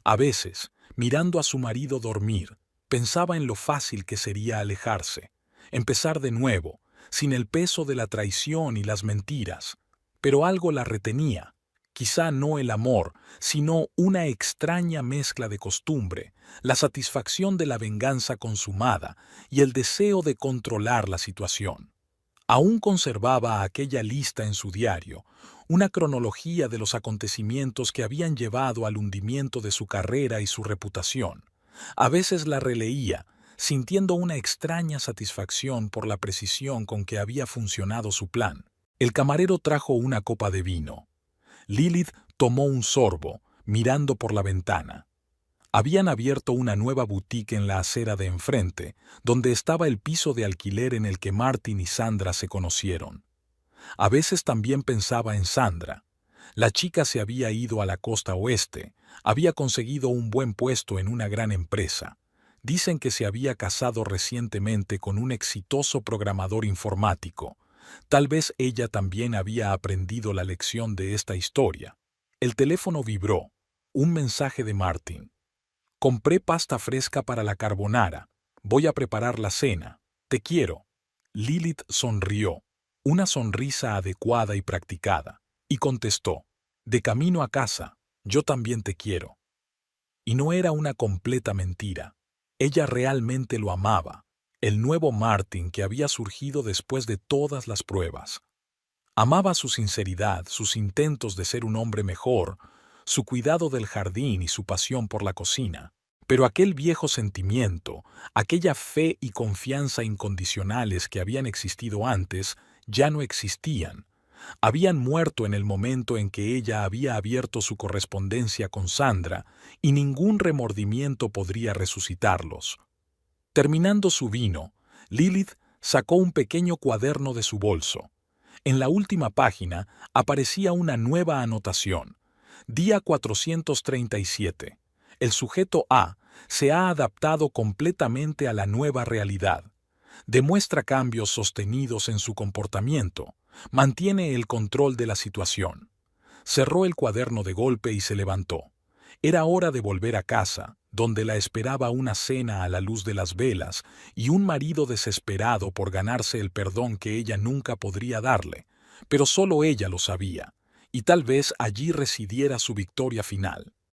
A veces, mirando a su marido dormir, pensaba en lo fácil que sería alejarse, empezar de nuevo, sin el peso de la traición y las mentiras. Pero algo la retenía. Quizá no el amor, sino una extraña mezcla de costumbre, la satisfacción de la venganza consumada y el deseo de controlar la situación. Aún conservaba aquella lista en su diario, una cronología de los acontecimientos que habían llevado al hundimiento de su carrera y su reputación. A veces la releía, sintiendo una extraña satisfacción por la precisión con que había funcionado su plan. El camarero trajo una copa de vino. Lilith tomó un sorbo, mirando por la ventana. Habían abierto una nueva boutique en la acera de enfrente, donde estaba el piso de alquiler en el que Martin y Sandra se conocieron. A veces también pensaba en Sandra. La chica se había ido a la costa oeste, había conseguido un buen puesto en una gran empresa. Dicen que se había casado recientemente con un exitoso programador informático. Tal vez ella también había aprendido la lección de esta historia. El teléfono vibró. Un mensaje de Martin. Compré pasta fresca para la carbonara. Voy a preparar la cena. Te quiero. Lilith sonrió, una sonrisa adecuada y practicada, y contestó, de camino a casa, yo también te quiero. Y no era una completa mentira. Ella realmente lo amaba, el nuevo Martin que había surgido después de todas las pruebas. Amaba su sinceridad, sus intentos de ser un hombre mejor, su cuidado del jardín y su pasión por la cocina. Pero aquel viejo sentimiento, aquella fe y confianza incondicionales que habían existido antes, ya no existían. Habían muerto en el momento en que ella había abierto su correspondencia con Sandra, y ningún remordimiento podría resucitarlos. Terminando su vino, Lilith sacó un pequeño cuaderno de su bolso. En la última página aparecía una nueva anotación. Día 437. El sujeto A se ha adaptado completamente a la nueva realidad. Demuestra cambios sostenidos en su comportamiento. Mantiene el control de la situación. Cerró el cuaderno de golpe y se levantó. Era hora de volver a casa, donde la esperaba una cena a la luz de las velas y un marido desesperado por ganarse el perdón que ella nunca podría darle, pero solo ella lo sabía, y tal vez allí residiera su victoria final.